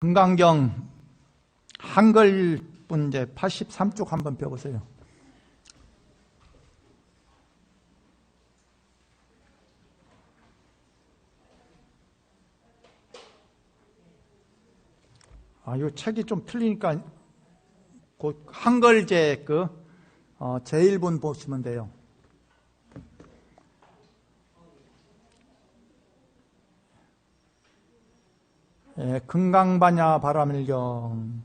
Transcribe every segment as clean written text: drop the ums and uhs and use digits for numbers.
금강경 한글 문제 83쪽 한번 펴보세요. 이 책이 좀 틀리니까 그 한글제 제1분 보시면 돼요. 금강반야 바라밀경.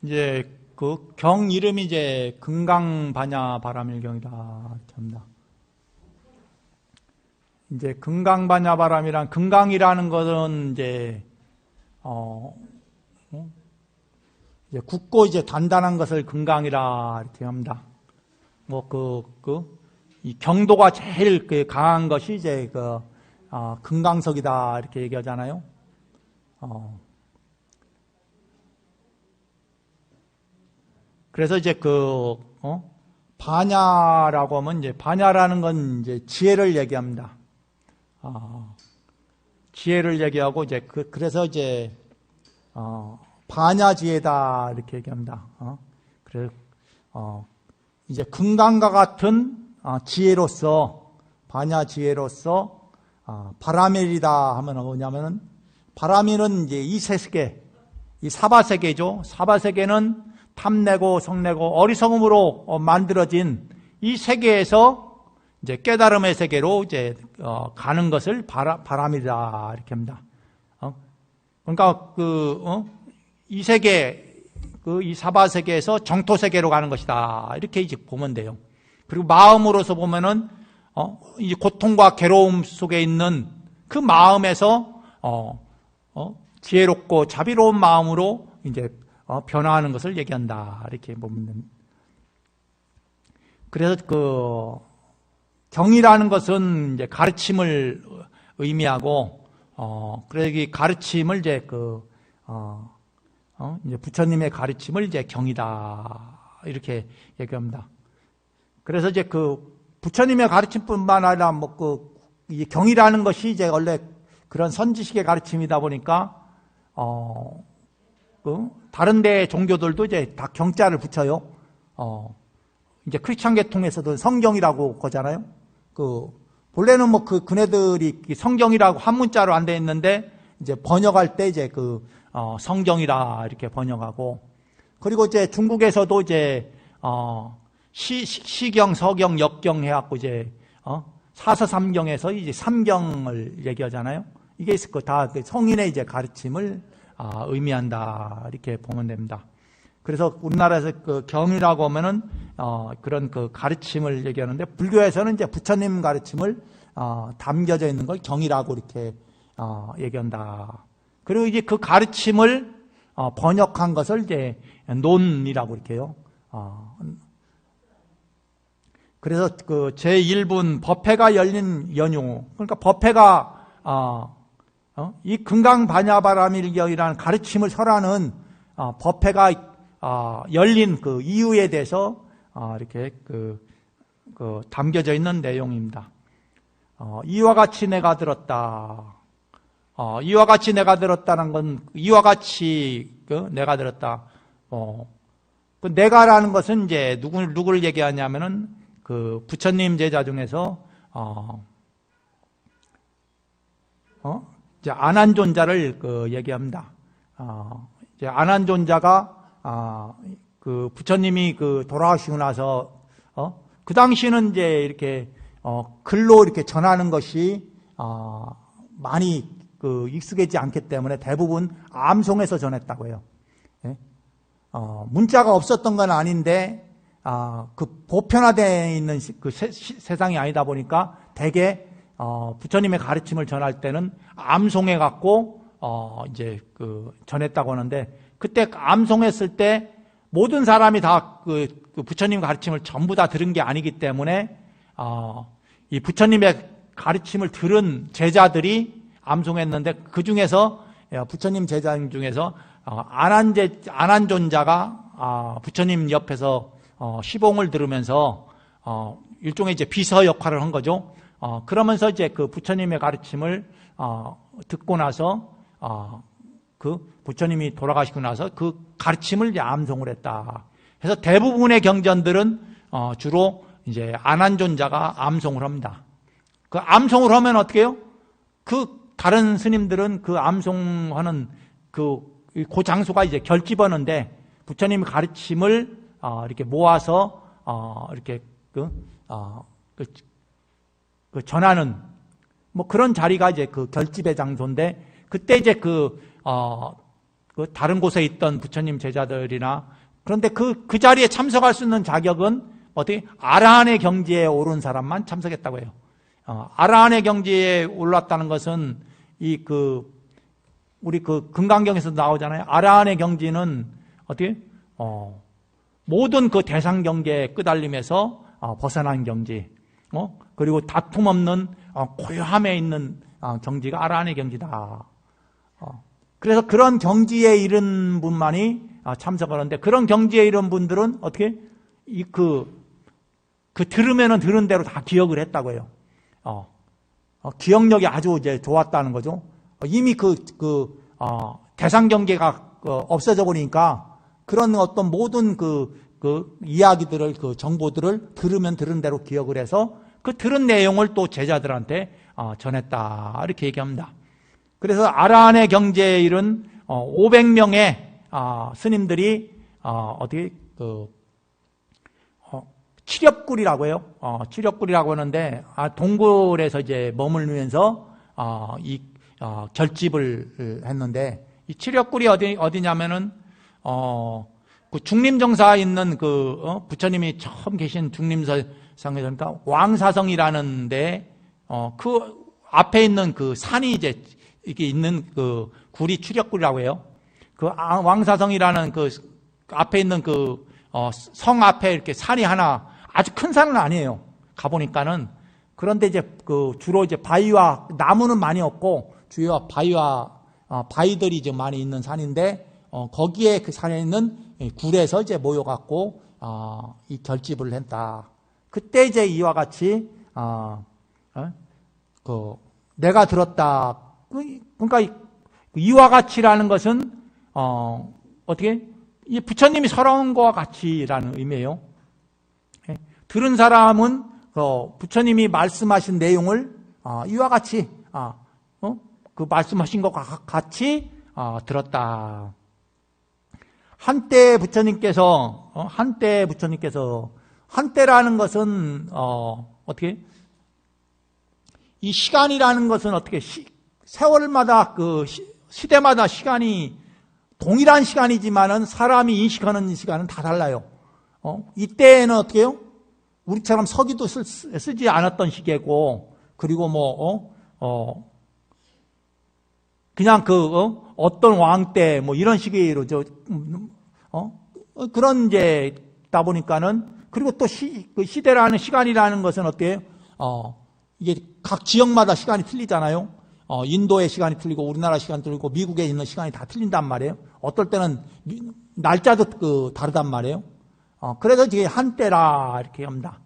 이제 그 경 이름이 이제 금강반야 바라밀경이다 합니다. 이제 금강반야 바람이란 금강이라는 것은 이제 이제 굳고 이제 단단한 것을 금강이라 이렇게 합니다. 이 경도가 제일 강한 것이 이제 금강석이다 이렇게 얘기하잖아요. 그래서 이제 반야라고 하면 이제 반야라는 건 이제 지혜를 얘기합니다. 지혜를 얘기하고 이제 그래서 이제 반야지혜다 이렇게 얘기합니다. 그래서 이제 금강과 같은 지혜로서 반야지혜로서 바라밀이다 하면 뭐냐면은 바라밀은 이제 이 세계, 이 사바세계죠. 사바세계는 탐내고 성내고 어리석음으로 만들어진 이 세계에서 이제 깨달음의 세계로 이제 가는 것을 바람이다 이렇게 합니다. 그러니까 이 세계 이 사바 세계에서 정토 세계로 가는 것이다 이렇게 이제 보면 돼요. 그리고 마음으로서 보면은 이 고통과 괴로움 속에 있는 그 마음에서 지혜롭고 자비로운 마음으로 이제 변화하는 것을 얘기한다 이렇게 보면 됩니다. 그래서 경이라는 것은 이제 가르침을 의미하고 그래서 이 가르침을 이제 이제 부처님의 가르침을 이제 경이다 이렇게 얘기합니다. 그래서 이제 부처님의 가르침뿐만 아니라 이 경이라는 것이 이제 원래 그런 선지식의 가르침이다 보니까 다른 데 종교들도 이제 다 경자를 붙여요. 이제 크리스찬 계통에서도 성경이라고 거잖아요. 본래는 그네들이 성경이라고 한문자로 안 돼 있는데 이제 번역할 때 이제 성경이라 이렇게 번역하고, 그리고 이제 중국에서도 이제 시경, 서경, 역경 해갖고 이제 사서삼경에서 이제 삼경을 얘기하잖아요. 이게 다 성인의 이제 가르침을 의미한다 이렇게 보면 됩니다. 그래서 우리나라에서 경이라고 하면은 그런 가르침을 얘기하는데, 불교에서는 이제 부처님 가르침을 담겨져 있는 걸 경이라고 이렇게 얘기한다. 그리고 이제 그 가르침을 번역한 것을 이제 논이라고 이렇게 해요. 그래서 제1분 법회가 열린 연유, 그러니까 법회가 이 금강반야바라밀경이라는 가르침을 설하는 법회가 열린 그 이유에 대해서 이렇게 담겨져 있는 내용입니다. 이와 같이 내가 들었다. 이와 같이 내가 들었다는 건 이와 같이 내가 들었다. 그 내가라는 것은 이제 누구를 얘기하냐면은 부처님 제자 중에서 이제 안한존자를 얘기합니다. 이제 안한존자가 부처님이 돌아가시고 나서 그 당시는 이제 이렇게 글로 이렇게 전하는 것이 많이 익숙하지 않기 때문에 대부분 암송해서 전했다고 해요. 예? 문자가 없었던 건 아닌데 보편화되어 있는 세상이 아니다 보니까 대개 부처님의 가르침을 전할 때는 암송해 갖고 이제 전했다고 하는데, 그때 암송했을 때 모든 사람이 다 부처님 가르침을 전부 다 들은 게 아니기 때문에 이 부처님의 가르침을 들은 제자들이 암송했는데, 그 중에서 부처님 제자 중에서 안한존자가 부처님 옆에서 시봉을 들으면서 일종의 이제 비서 역할을 한 거죠. 그러면서 이제 부처님의 가르침을 듣고 나서 그 부처님이 돌아가시고 나서 그 가르침을 이제 암송을 했다. 그래서 대부분의 경전들은 주로 이제 안한존자가 암송을 합니다. 그 암송을 하면 어떻게 해요? 그 다른 스님들은 그 암송하는 그 장소가 이제 결집하는데 부처님의 가르침을 이렇게 모아서 이렇게 그 전하는 뭐 그런 자리가 이제 그 결집의 장소인데 그때 이제 그 다른 곳에 있던 부처님 제자들이나 그런데 그 자리에 참석할 수 있는 자격은 어떻게 아라한의 경지에 오른 사람만 참석했다고 해요. 아라한의 경지에 올랐다는 것은 우리 그 금강경에서 나오잖아요. 아라한의 경지는 어떻게 모든 그 대상 경계에 끄달림에서 벗어난 경지, 그리고 다툼 없는 고요함에 있는 경지가 아라한의 경지다. 그래서 그런 경지에 이른 분만이 참석하는데 그런 경지에 이른 분들은 어떻게 들으면은 들은 대로 다 기억을 했다고 해요. 기억력이 아주 이제 좋았다는 거죠. 이미 대상 경계가 없어져 버리니까 그런 어떤 모든 그 이야기들을 그 정보들을 들으면 들은 대로 기억을 해서 그 들은 내용을 또 제자들한테 전했다 이렇게 얘기합니다. 그래서 아라한의 경지에 이른 500명의 스님들이 어떻게 칠엽굴이라고 해요. 칠엽굴이라고 하는데 동굴에서 이제 머물면서 이 결집을 했는데 이 칠엽굴이 어디냐면은 그 중림정사에 있는 부처님이 처음 계신 중림상에서니까 왕사성이라는데 그 앞에 있는 그 산이 이제 이렇게 있는 그 굴이 칠엽굴이라고 해요. 그 왕사성이라는 그 앞에 있는 그 성 앞에 이렇게 산이 하나 아주 큰 산은 아니에요. 가보니까는 그런데 이제 주로 이제 바위와 나무는 많이 없고 주요 바위들이 좀 많이 있는 산인데 거기에 그 산에 있는 굴에서 이제 모여갖고 이 결집을 했다. 그때 이제 이와 같이 내가 들었다. 그러니까 이와 같이라는 것은 어떻게 이 부처님이 설하는 것과 같이라는 의미예요. 들은 사람은 부처님이 말씀하신 내용을 이와 같이 그 말씀하신 것과 같이 들었다. 한때 부처님께서 한때라는 것은 어떻게 이 시간이라는 것은 어떻게 세월마다 시대마다 시간이 동일한 시간이지만은 사람이 인식하는 시간은 다 달라요. 이때는 어떻게 해요? 우리처럼 서기도 쓰지 않았던 시계고, 그리고 그냥 어떤 왕 때 이런 시기로 그런 다 보니까는, 그리고 또 그 시대라는 시간이라는 것은 어때요? 이게 각 지역마다 시간이 틀리잖아요. 인도의 시간이 틀리고 우리나라 시간이 틀리고 미국에 있는 시간이 다 틀린단 말이에요. 어떨 때는 날짜도 다르단 말이에요. 그래서 이게 한때라 이렇게 합니다.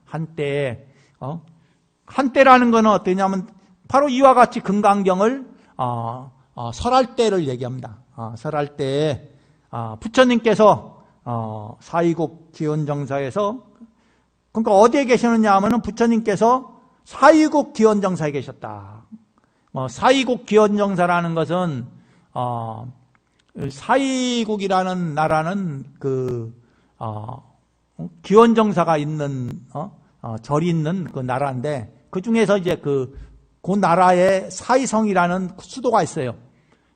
한때라는 거는 어떠냐면 바로 이와 같이 금강경을 설할 때를 얘기합니다. 설할 때에 부처님께서 사이국 기원정사에서 그러니까 어디에 계시느냐 하면은 부처님께서 사이국 기원정사에 계셨다. 사이국 기원정사라는 것은 사이국이라는 나라는 기원정사가 있는 절이 있는 그 나라인데 그 중에서 이제 그 나라에 사이성이라는 수도가 있어요.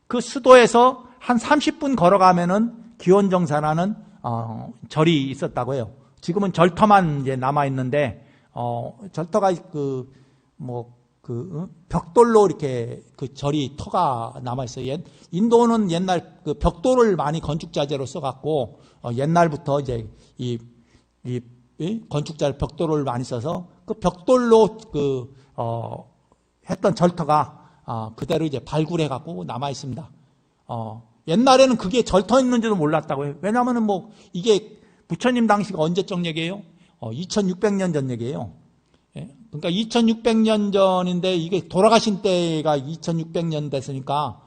그 수도에서 한 30분 걸어가면은 기원정사라는 절이 있었다고 해요. 지금은 절터만 이제 남아 있는데 절터가 벽돌로 이렇게 그 절이 터가 남아 있어요. 인도는 옛날 그 벽돌을 많이 건축자재로 써갖고 옛날부터 이제 이 건축자 벽돌을 많이 써서 그 벽돌로 했던 절터가 그대로 이제 발굴해갖고 남아 있습니다. 옛날에는 그게 절터 있는지도 몰랐다고 해요. 왜냐하면은 이게 부처님 당시가 언제적 얘기예요? 2600년 전 얘기예요. 그러니까 2600년 전인데 이게 돌아가신 때가 2600년 됐으니까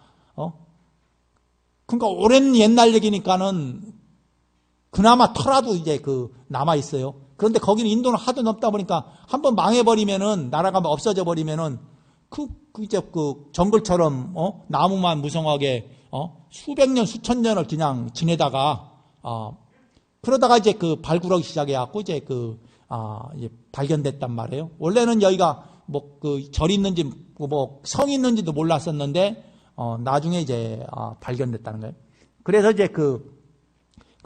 그러니까 오랜 옛날 얘기니까는 그나마 터라도 이제 남아 있어요. 그런데 거기는 인도는 하도 넓다 보니까 한번 망해버리면은, 나라가 없어져 버리면은 이제 정글처럼 나무만 무성하게 수백 년 수천 년을 그냥 지내다가 그러다가 이제 발굴하기 시작해갖고 이제 이제 발견됐단 말이에요. 원래는 여기가 절 있는지 성이 있는지도 몰랐었는데 나중에 이제 발견됐다는 거예요. 그래서 이제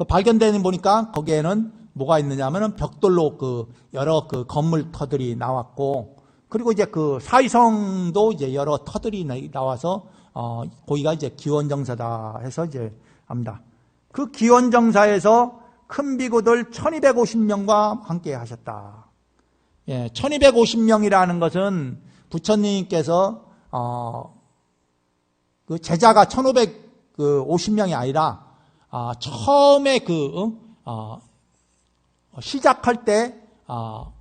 발견되는 보니까 거기에는 뭐가 있느냐면은 벽돌로 여러 건물 터들이 나왔고, 그리고 이제 사위성도 이제 여러 터들이 나와서 거기가 이제 기원정사다 해서 이제 합니다. 그 기원정사에서 큰 비구들 1250명과 함께 하셨다. 예, 1250명이라는 것은 부처님께서 그 제자가 1550명이 아니라 처음에 시작할 때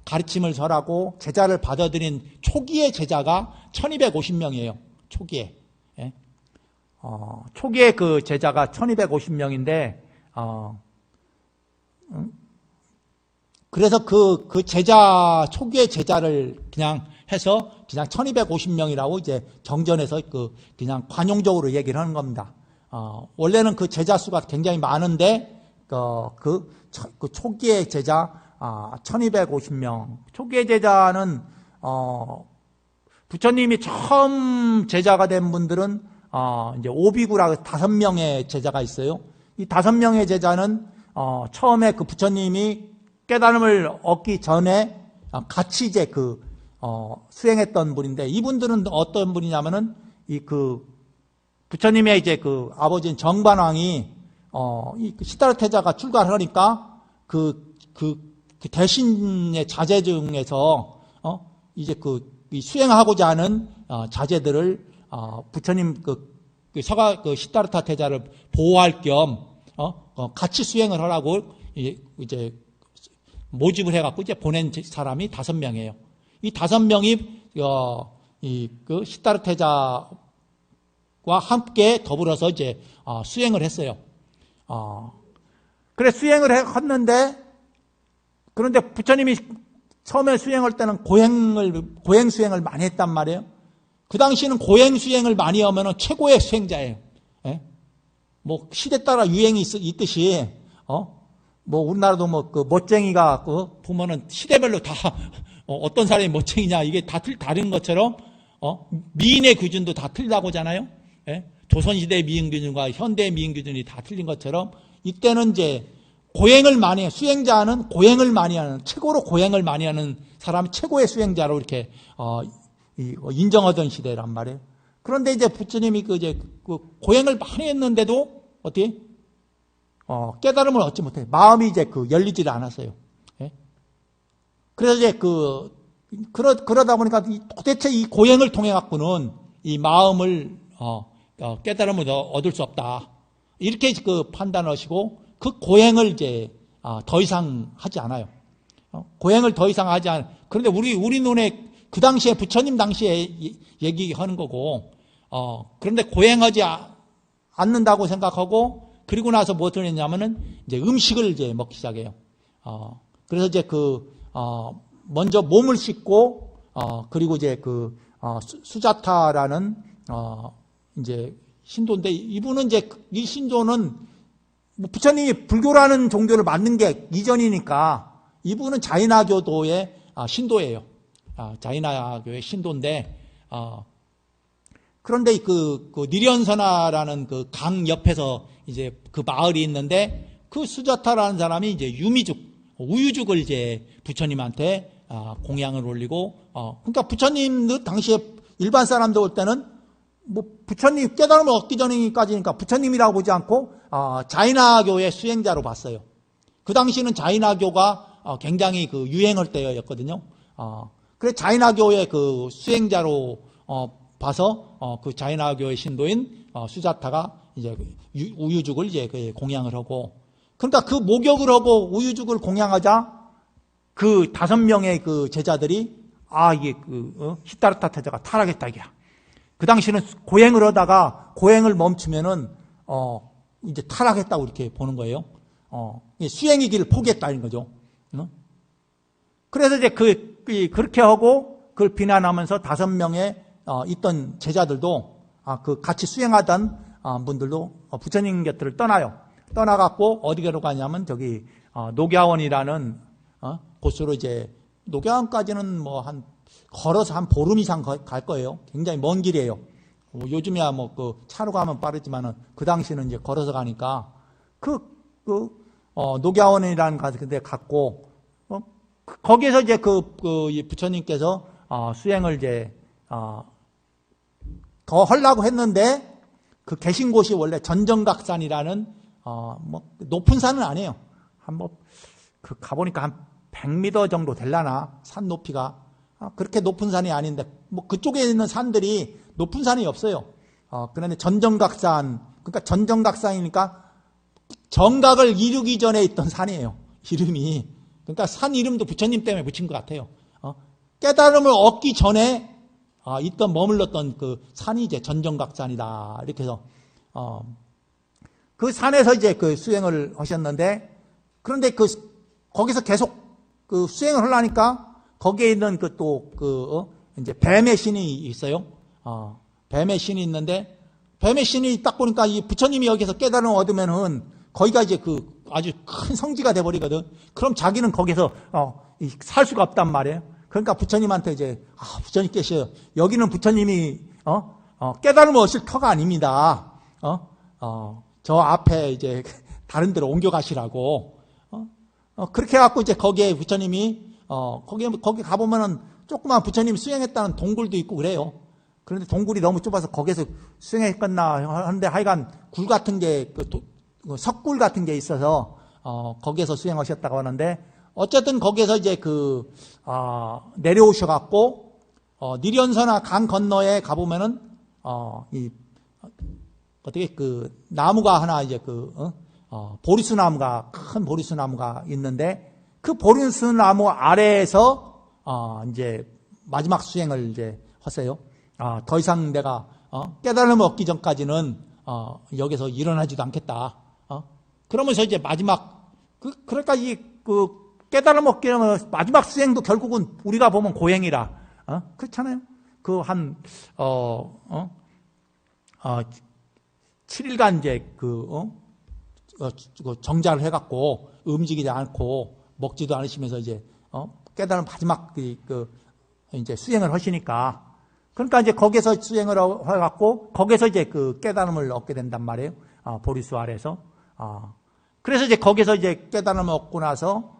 가르침을 설하고 제자를 받아들인 초기의 제자가 1250명이에요. 초기에. 예? 초기에 그 제자가 1250명인데 그래서 그 제자, 초기의 제자를 그냥 해서 그냥 1250명이라고 이제 정전에서 그냥 관용적으로 얘기를 하는 겁니다. 원래는 그 제자 수가 굉장히 많은데, 그 초기의 제자, 1250명. 초기의 제자는, 부처님이 처음 제자가 된 분들은, 이제 오비구라고 5명의 제자가 있어요. 이 5명의 제자는, 처음에 그 부처님이 깨달음을 얻기 전에 같이 이제 수행했던 분인데, 이분들은 어떤 분이냐면은, 부처님의 이제 아버지인 정반왕이, 이 시다르태자가 출가를 하니까, 대신의 자제 중에서, 이제 이 수행하고자 하는, 자제들을, 부처님 시다르타 태자를 보호할 겸, 같이 수행을 하라고, 이제, 모집을 해갖고 이제 보낸 사람이 5명이에요. 이 5명이, 시다르태자, 와 함께 더불어서 이제 수행을 했어요. 그래 수행을 했는데, 그런데 부처님이 처음에 수행할 때는 고행 수행을 많이 했단 말이에요. 그 당시에는 고행 수행을 많이 하면은 최고의 수행자예요. 예? 시대 따라 유행이 있듯이 우리나라도 멋쟁이가 보면은 시대별로 다 어떤 사람이 멋쟁이냐 이게 다 다른 것처럼 미인의 기준도 다 틀리다고 하잖아요. 예? 조선시대 미인 기준과 현대 미인 기준이 다 틀린 것처럼 이때는 이제 고행을 많이 해, 수행자는 고행을 많이 하는, 최고로 고행을 많이 하는 사람이 최고의 수행자로 이렇게 인정하던 시대란 말이에요. 그런데 이제 부처님이 고행을 많이 했는데도 어떻게 깨달음을 얻지 못해. 마음이 이제 열리지를 않았어요. 예? 그래서 이제 그러다 보니까 도대체 이 고행을 통해 갖고는 이 마음을 깨달음을 얻을 수 없다. 이렇게 판단을 하시고 그 고행을 이제 더 이상 하지 않아요. 고행을 더 이상 하지 않아요. 그런데 우리 눈에 그 당시에 부처님 당시에 얘기하는 거고, 그런데 고행하지 않는다고 생각하고, 그리고 나서 무엇을 했냐면은 이제 음식을 이제 먹기 시작해요. 그래서 이제 먼저 몸을 씻고, 그리고 이제 수자타라는 이제 신도인데, 이분은 이제 이 신도는 부처님이 불교라는 종교를 만든 게 이전이니까 이분은 자이나교도의 신도예요. 자이나교의 신도인데, 그런데 니련선화라는 강 옆에서 이제 마을이 있는데, 수자타라는 사람이 이제 우유죽을 이제 부처님한테 공양을 올리고, 그러니까 부처님도 당시에 일반 사람들 올 때는 부처님 깨달음을 얻기 전까지니까 부처님이라고 보지 않고 자이나교의 수행자로 봤어요. 그 당시는 자이나교가 굉장히 유행할 때였거든요. 그래서 자이나교의 수행자로 봐서 자이나교의 신도인 수자타가 이제 우유죽을 이제 공양을 하고, 그러니까 그 목욕을 하고 우유죽을 공양하자 5명의 제자들이 이게 시다르타 태자가 타락했다 이게야. 그 당시는 고행을 하다가 고행을 멈추면은 이제 타락했다고 이렇게 보는 거예요. 수행의 길을 포기했다는 거죠. 그래서 이제 그렇게 하고 그걸 비난하면서 5명의 있던 제자들도 그 같이 수행하던 분들도 부처님 곁을 떠나요. 떠나갖고 어디로 가냐면 저기 녹야원이라는 곳으로 이제 녹야원까지는 뭐 걸어서 한 보름 이상 갈 거예요. 굉장히 먼 길이에요. 요즘이야 뭐 그 차로 가면 빠르지만은 그 당시는 이제 걸어서 가니까 녹야원이라는 곳에 갔고 거기에서 이제 이 부처님께서 수행을 이제 더 하려고 했는데 그 계신 곳이 원래 전정각산이라는 뭐 높은 산은 아니에요. 가보니까 한 100m 정도 될라나 산 높이가 그렇게 높은 산이 아닌데 뭐 그쪽에 있는 산들이 높은 산이 없어요. 그런데 전정각산, 그러니까 전정각산이니까 정각을 이루기 전에 있던 산이에요. 이름이. 그러니까 산 이름도 부처님 때문에 붙인 것 같아요. 깨달음을 얻기 전에 머물렀던 그 산이 이제 전정각산이다. 이렇게 해서 그 산에서 이제 그 수행을 하셨는데, 그런데 거기서 계속 그 수행을 하려니까 거기에 있는 이제 뱀의 신이 있어요. 뱀의 신이 있는데, 뱀의 신이 딱 보니까 이 부처님이 여기서 깨달음을 얻으면은 거기가 이제 아주 큰 성지가 돼버리거든. 그럼 자기는 거기서 살 수가 없단 말이에요. 그러니까 부처님한테 이제 부처님께서 여기는 부처님이 깨달음을 얻을 터가 아닙니다. 저 앞에 이제 다른 데로 옮겨가시라고. 그렇게 해갖고 이제 거기에 부처님이 거기 가보면은 조그만 부처님이 수행했다는 동굴도 있고 그래요. 그런데 동굴이 너무 좁아서 거기서 수행했겠나 하는데 하여간 굴 같은 게 석굴 같은 게 있어서 거기에서 수행하셨다고 하는데, 어쨌든 거기에서 이제 내려오셔갖고 니련서나 강 건너에 가보면은 어떻게 나무가 하나 이제 보리수 나무가 큰 보리수 나무가 있는데, 그 보리수 나무 아래에서 이제 마지막 수행을 이제 하세요. 더 이상 내가 깨달음을 얻기 전까지는 여기서 일어나지도 않겠다. 그러면서 이제 마지막 그러니까 깨달음 얻기 위한 마지막 수행도 결국은 우리가 보면 고행이라 그렇잖아요. 7일간 이제 정자를 해갖고 움직이지 않고 먹지도 않으시면서 이제 깨달음 마지막 이제 수행을 하시니까, 그러니까 이제 거기서 수행을 해갖고 거기서 이제 깨달음을 얻게 된단 말이에요. 보리수 아래서. 그래서 이제 거기서 이제 깨달음을 얻고 나서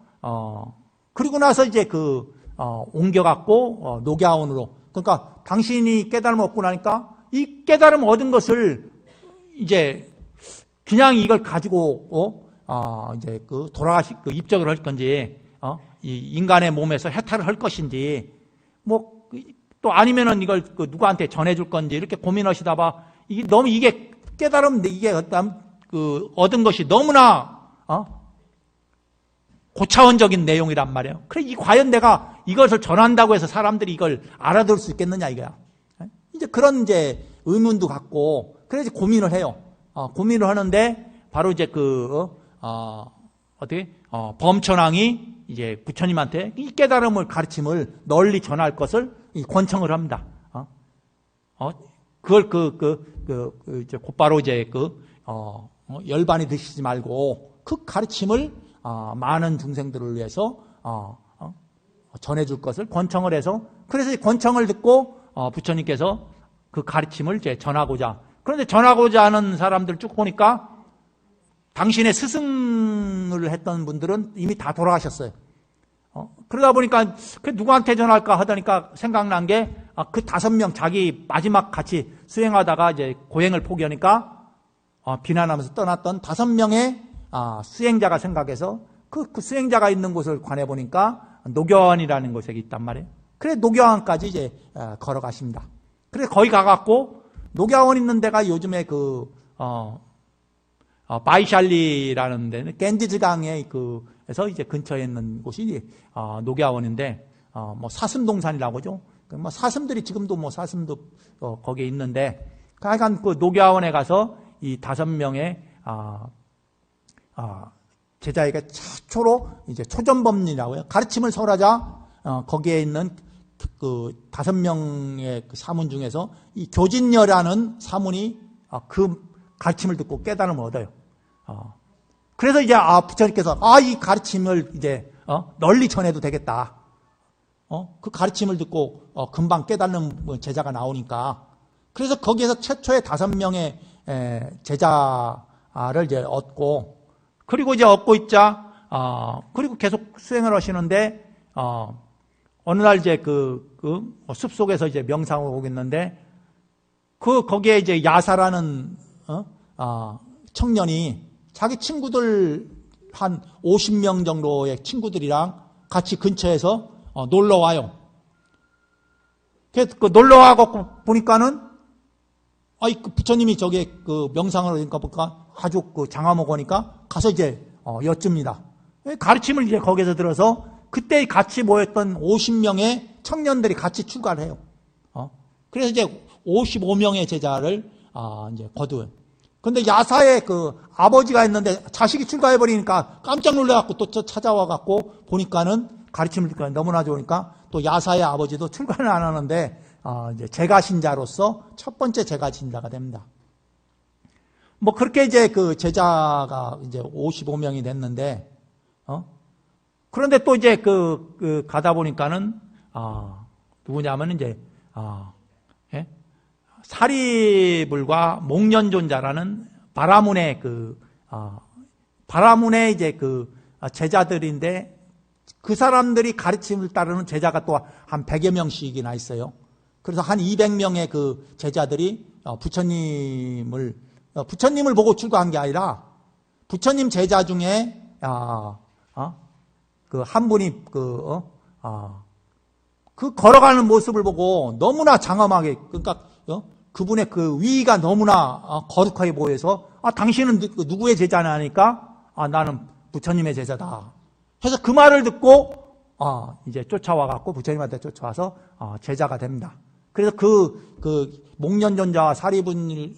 그리고 나서 이제 옮겨갖고 녹야원으로. 그러니까 당신이 깨달음을 얻고 나니까 이 깨달음 얻은 것을 이제 그냥 이걸 가지고 이제 입적을 할 건지 이 인간의 몸에서 해탈을 할 것인지 뭐 또 아니면은 이걸 누구한테 전해줄 건지 이렇게 고민하시다가 이게 깨달음 이게 얻은 것이 너무나 고차원적인 내용이란 말이에요. 그래 과연 내가 이것을 전한다고 해서 사람들이 이걸 알아들을 수 있겠느냐 이거야. 이제 그런 이제 의문도 갖고 그래서 고민을 해요. 고민을 하는데 바로 이제 범천왕이 이제 부처님한테 이 깨달음을 가르침을 널리 전할 것을 권청을 합니다. 그걸 이제 곧바로 이제 열반이 드시지 말고 그 가르침을 많은 중생들을 위해서 전해줄 것을 권청을 해서, 그래서 이 권청을 듣고 부처님께서 그 가르침을 이제 전하고자. 그런데 전하고자 하는 사람들 쭉 보니까 당신의 스승을 했던 분들은 이미 다 돌아가셨어요. 그러다 보니까 누구한테 전할까 하다니까 생각난 게 그 5명 자기 마지막 같이 수행하다가 이제 고행을 포기하니까 비난하면서 떠났던 5명의 수행자가 생각해서 그 수행자가 있는 곳을 관해 보니까 녹야원이라는 곳에 있단 말이에요. 그래 녹야원까지 이제 걸어가십니다. 그래 거기 가갖고 녹야원 있는 데가 요즘에 바이샬리라는 데는 겐지즈강에 에서 이제 근처에 있는 곳이 녹야원인데 뭐 사슴동산이라고 하죠. 뭐 사슴들이 지금도 뭐 사슴도 거기에 있는데, 하여간 녹야원에 가서 이 5명의 제자에게 최초로 이제 초전법리라고 해요. 가르침을 설하자, 거기에 있는 그 5명의 그 사문 중에서 이 교진녀라는 사문이 그 가르침을 듣고 깨달음을 얻어요. 그래서 이제 부처님께서 이 가르침을 이제 널리 전해도 되겠다. 그 가르침을 듣고 금방 깨닫는 제자가 나오니까, 그래서 거기에서 최초의 5명의 제자를 이제 얻고, 그리고 이제 얻고 있자, 그리고 계속 수행을 하시는데, 어느 날 이제 숲속에서 이제 명상을 하고 있는데, 거기에 이제 야사라는, 청년이 자기 친구들 한 50명 정도의 친구들이랑 같이 근처에서 놀러 와요. 그래서 놀러와고 보니까는, 부처님이 저기 명상을 하니까 보니까 아주 장화목하니까 가서 이제 여쭙니다. 가르침을 이제 거기서 들어서 그때 같이 모였던 50명의 청년들이 같이 출가를 해요. 그래서 이제 55명의 제자를 이제 거두어요. 근데 야사의 아버지가 있는데 자식이 출가해버리니까 깜짝 놀라갖고 또 찾아와갖고 보니까는 가르침을 듣고 너무나 좋으니까 또 야사의 아버지도 출가를 안 하는데, 이제 제가신자로서 첫 번째 제가신자가 됩니다. 그렇게 이제 제자가 이제 55명이 됐는데, 그런데 또 이제 가다 보니까는, 누구냐면 이제, 예? 사리불과 목련존자라는 바라문의 바라문의 이제 제자들인데, 그 사람들이 가르침을 따르는 제자가 또 한 100여 명씩이나 있어요. 그래서 한 200명의 제자들이 부처님을 보고 출가한 게 아니라, 부처님 제자 중에 한 분이 걸어가는 모습을 보고 너무나 장엄하게, 그러니까 그분의 위가 너무나 거룩하게 보여서 당신은 누구의 제자냐 하니까 나는 부처님의 제자다. 해서 그 말을 듣고 이제 쫓아와갖고 부처님한테 쫓아와서 제자가 됩니다. 그래서 목련존자와 사리분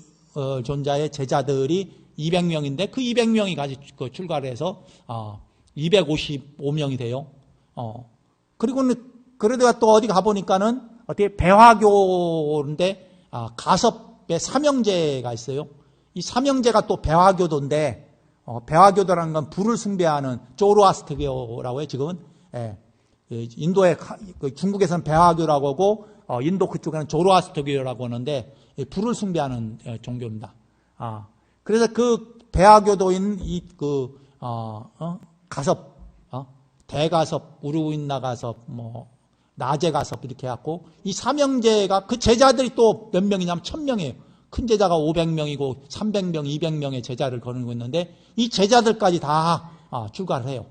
존자의 제자들이 200명인데 그 200명이 같이 출가를 해서 255명이 돼요. 그리고는 그러다가 또 어디 가보니까는 어떻게 배화교인데 가섭의 삼형제가 있어요. 이 삼형제가 또 배화교도인데, 배화교도라는 건 불을 숭배하는 조로아스트교라고 해요, 지금은. 인도의, 중국에서는 배화교라고 하고, 인도 그쪽에는 조로아스트교라고 하는데, 불을 숭배하는 종교입니다. 그래서 배화교도인 가섭, 대가섭, 우르윈나가섭, 나제가섭 이렇게 해갖고, 이 삼형제가 제자들이 또 몇 명이냐면 1000명이에요. 큰 제자가 500명이고 300명, 200명의 제자를 거느리고 있는데 이 제자들까지 다 출가를 해요.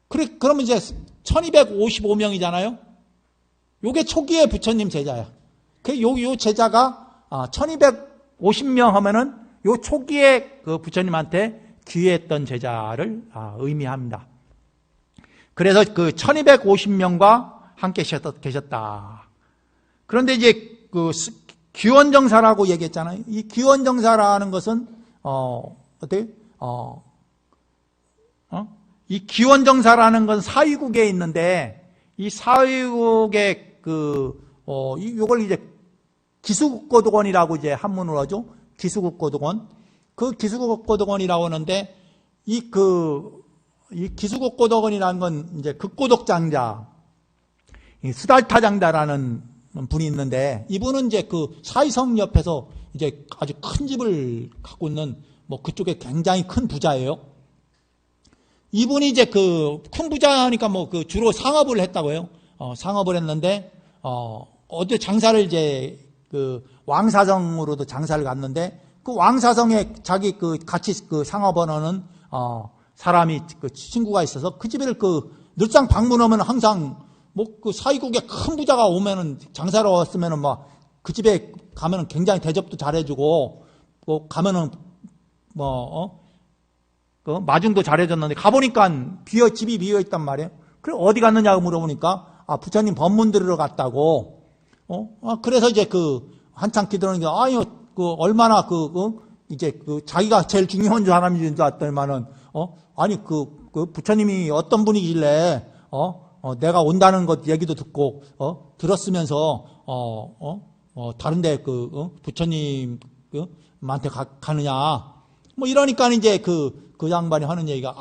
그러면 이제 1255명이잖아요. 요게 초기의 부처님 제자야. 요 제자가 1250명 하면은 요 초기에 부처님한테 귀했던 제자를 의미합니다. 그래서 1250명과 함께 계셨다. 그런데 이제 귀원정사라고 얘기했잖아요. 이 귀원정사라는 것은 어때요? 이 귀원정사라는 건 사위국에 있는데, 이 사위국의 요걸 이제 기수국고도건이라고 이제 한문으로 하죠. 기수국고도건. 기수국고도건이라고 하는데, 이 기수국고도건이라는 건 이제 극고독장자, 수달타장자라는 분이 있는데, 이분은 이제 사위성 옆에서 이제 아주 큰 집을 갖고 있는 그쪽에 굉장히 큰 부자예요. 이분이 이제 큰 부자니까 주로 상업을 했다고 해요. 상업을 했는데, 어디 장사를 이제 왕사성으로도 장사를 갔는데, 그 왕사성에 자기 같이 상업하는 사람이 친구가 있어서 그 집에 늘상 방문하면 항상 사위국에 큰 부자가 오면은 장사로 왔으면은 그 집에 가면은 굉장히 대접도 잘해주고, 가면은 마중도 잘해줬는데 가보니까 집이 비어있단 말이에요. 그래 어디 갔느냐고 물어보니까 부처님 법문 들으러 갔다고. 그래서 이제 한참 기다리는 게 얼마나 이제 자기가 제일 중요한 사람인 줄 알았더니만은, 아니, 부처님이 어떤 분이길래, 내가 온다는 것 얘기도 듣고, 들었으면서, 다른데 부처님한테 가느냐. 뭐 이러니까 이제 그 양반이 하는 얘기가,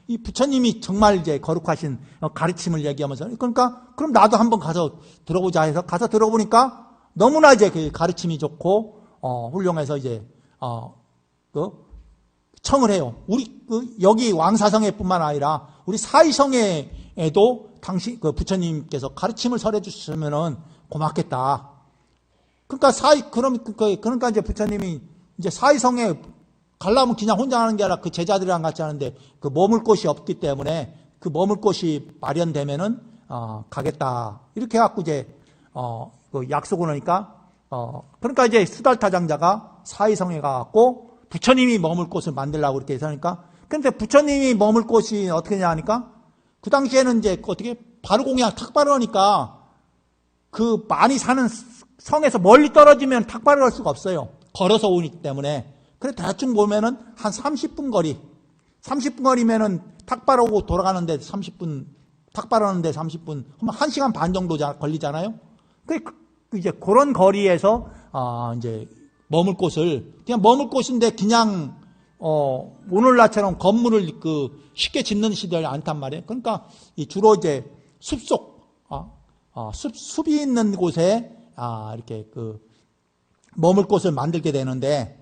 이 부처님이 정말 이제 거룩하신 가르침을 얘기하면서, 그러니까, 그럼 나도 한번 가서 들어보자 해서 가서 들어보니까 너무나 이제 그 가르침이 좋고, 훌륭해서 이제, 청을 해요. 우리, 여기 왕사성회뿐만 아니라 우리 사이성회에도 당신, 부처님께서 가르침을 설해 주시면은 고맙겠다. 그러니까 이제 부처님이 이제 사이성회 가려면 그냥 혼자 하는 게 아니라 그 제자들이랑 같이 하는데 그 머물 곳이 없기 때문에 그 머물 곳이 마련되면은, 가겠다. 이렇게 해갖고 이제, 약속을 하니까, 그러니까 이제 수달타 장자가 사이성에 가갖고 부처님이 머물 곳을 만들려고 그렇게 해서 하니까, 근데 부처님이 머물 곳이 어떻게 되냐 하니까, 그 당시에는 이제 어떻게 바르공양 탁발을 하니까 그 많이 사는 성에서 멀리 떨어지면 탁발을 할 수가 없어요. 걸어서 오기 때문에. 그래 대충 보면은 한 30분 거리면은 탁발 오고 돌아가는데 30분, 탁발하는데 30분, 그러면 1시간 반 정도 걸리잖아요. 이제 그런 거리에서, 이제 머물 곳을, 그냥 머물 곳인데 그냥, 오늘날처럼 건물을 쉽게 짓는 시대가 않단 말이에요. 그러니까 주로 이제 숲속, 숲이 있는 곳에, 이렇게 머물 곳을 만들게 되는데,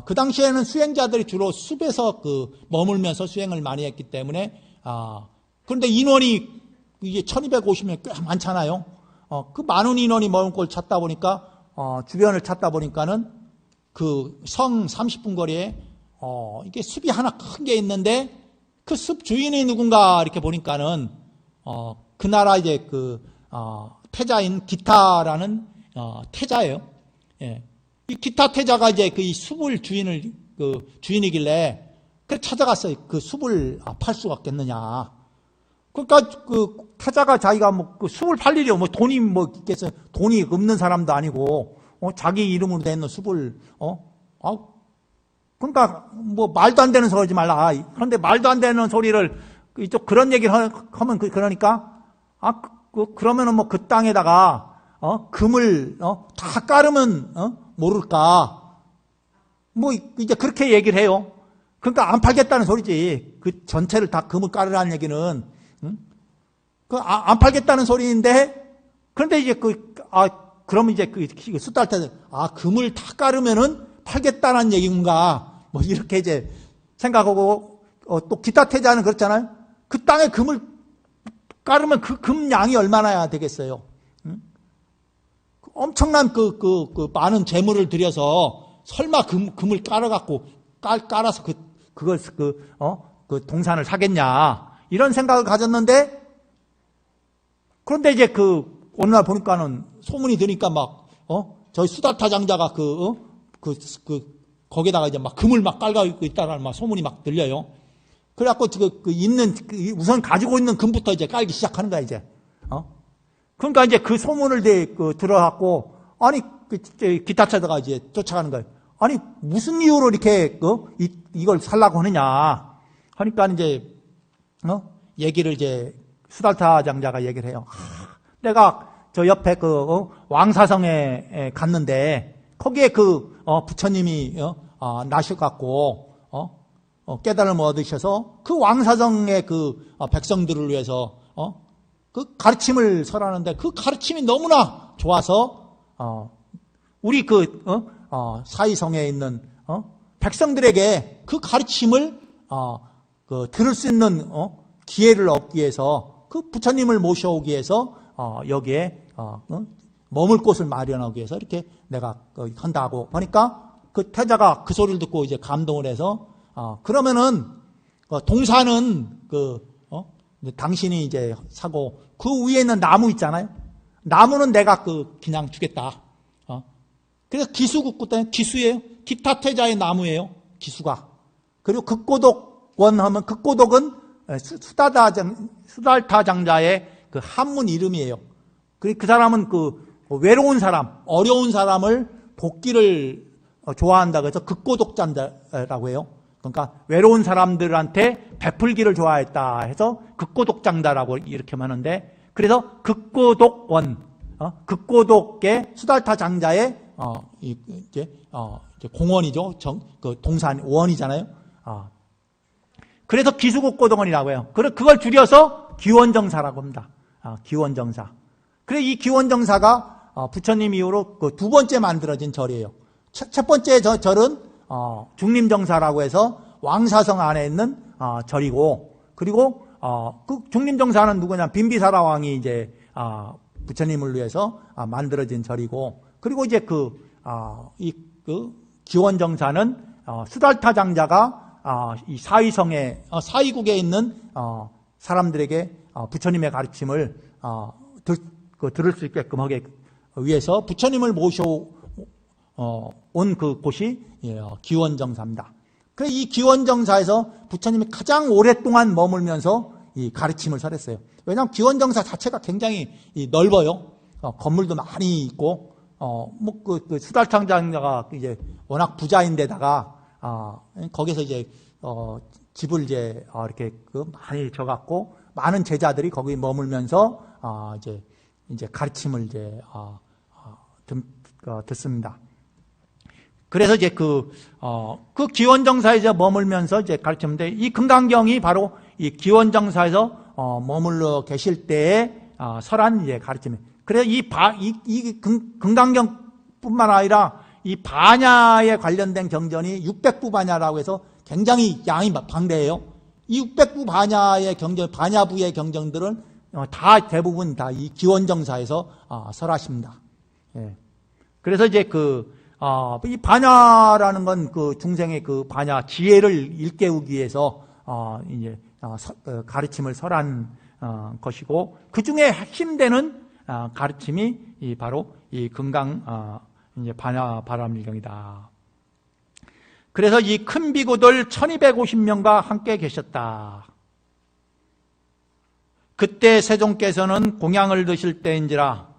그 당시에는 수행자들이 주로 숲에서 머물면서 수행을 많이 했기 때문에, 그런데 인원이 이게 1250명 꽤 많잖아요. 그 많은 인원이 머물 곳을 찾다 보니까, 주변을 찾다 보니까는 그 성 30분 거리에, 이게 숲이 하나 큰 게 있는데, 그 숲 주인이 누군가 이렇게 보니까는, 그 나라 이제 태자인 기타라는, 태자예요. 예. 이 기타 태자가 이제 이 숲을 주인이길래, 그래 찾아갔어요. 그 숲을 팔 수가 없겠느냐. 그러니까 태자가 자기가 그 숲을 팔 일이요. 돈이 있겠어요. 돈이 없는 사람도 아니고, 자기 이름으로 된 숲을, 그러니까 말도 안 되는 소리 하지 말라. 그런데 말도 안 되는 소리를 이쪽 그런 얘기를 하면 그러니까, 그러면은 그 땅에다가, 금을, 다 깔으면, 모를까. 이제 그렇게 얘기를 해요. 그러니까 안 팔겠다는 소리지. 그 전체를 다 금을 깔으라는 얘기는, 응? 안 팔겠다는 소리인데, 그런데 이제 그러면 이제 수달타, 금을 다 깔으면은 팔겠다는 얘기인가. 이렇게 이제 생각하고, 또 기타 태자는 그렇잖아요. 그 땅에 금을 깔으면 그 금 양이 얼마나 되겠어요. 엄청난 많은 재물을 들여서 설마 금을 깔아갖고 깔아서 그걸 동산을 사겠냐 이런 생각을 가졌는데, 그런데 이제 어느 날 보니까는 소문이 드니까 저희 수달타 장자가 거기다가 이제 금을 깔고 있다는 소문이 들려요. 그래갖고 우선 가지고 있는 금부터 이제 깔기 시작하는 거야 이제. 그러니까 이제 그 소문을 들어갖고, 아니, 기타 차다가 이제 쫓아가는 거예요. 아니, 무슨 이유로 이렇게, 이걸 살라고 하느냐. 하니까 이제, 얘기를 이제, 수달타 장자가 얘기를 해요. 내가 저 옆에 왕사성에 갔는데, 거기에 부처님이, 나셔갖고, 깨달음을 얻으셔서, 그 왕사성의 백성들을 위해서, 그 가르침을 설하는데 그 가르침이 너무나 좋아서 우리 사이성에 있는 백성들에게 그 가르침을 들을 수 있는 기회를 얻기 위해서 그 부처님을 모셔오기 위해서 여기에 머물 곳을 마련하기 위해서 이렇게 내가 한다고 하니까 그 태자가 그 소리를 듣고 이제 감동을 해서 그러면은 동산은 당신이 이제 사고 그 위에 있는 나무 있잖아요. 나무는 내가 그냥 주겠다. 그래서 기수국구 때문에 기수예요. 기타 태자의 나무예요. 기수가. 그리고 극고독원 하면 극고독은 수달타 장자의 한문 이름이에요. 그리고 그 사람은 외로운 사람, 어려운 사람을 돕기를 좋아한다 그래서 극고독자라고 해요. 그러니까 외로운 사람들한테 베풀기를 좋아했다 해서 극고독장자라고 이렇게 하는데, 그래서 극고독원, 극고독의 수달타 장자의 이제 공원이죠. 그 동산 원이잖아요. 그래서 기수국고동원이라고 해요. 그걸 줄여서 기원정사라고 합니다. 기원정사. 그래서 이 기원정사가 부처님 이후로 그 두 번째 만들어진 절이에요. 첫 번째 절은 중림정사라고 해서 왕사성 안에 있는 절이고, 그리고 그 중림정사는 누구냐? 빈비사라 왕이 이제 부처님을 위해서 만들어진 절이고, 그리고 이제 그 기원정사는 수달타 장자가 이 사위성에 사위국에 있는 사람들에게 부처님의 가르침을 들을 수 있게끔 하기 위해서 부처님을 온 그 곳이 기원정사입니다. 그래서 이 기원정사에서 부처님이 가장 오랫동안 머물면서 이 가르침을 설했어요. 왜냐하면 기원정사 자체가 굉장히 넓어요. 건물도 많이 있고, 그 수달타 장자가 이제 워낙 부자인데다가 거기서 이제 집을 이렇게 많이 져갖고 많은 제자들이 거기 머물면서 이제 가르침을 듣습니다. 그래서 이제 그 기원정사에 이제 머물면서 이제 가르치는데, 이 금강경이 바로 이 기원정사에서 머물러 계실 때에 설한 이제 가르침이에요. 그래서 이 금강경뿐만 아니라 이 반야에 관련된 경전이 600부 반야라고 해서 굉장히 양이 방대해요. 이 600부 반야의 경전, 반야부의 경전들은 다 대부분 다 이 기원정사에서 설하십니다. 예. 그래서 이제 이 반야라는 건 그 중생의 그 반야 지혜를 일깨우기 위해서 이제 가르침을 설한 것이고, 그 중에 핵심되는 가르침이 바로 이 금강 이제 반야 바람일경이다. 그래서 이 큰 비구들 1250명과 함께 계셨다. 그때 세종께서는 공양을 드실 때인지라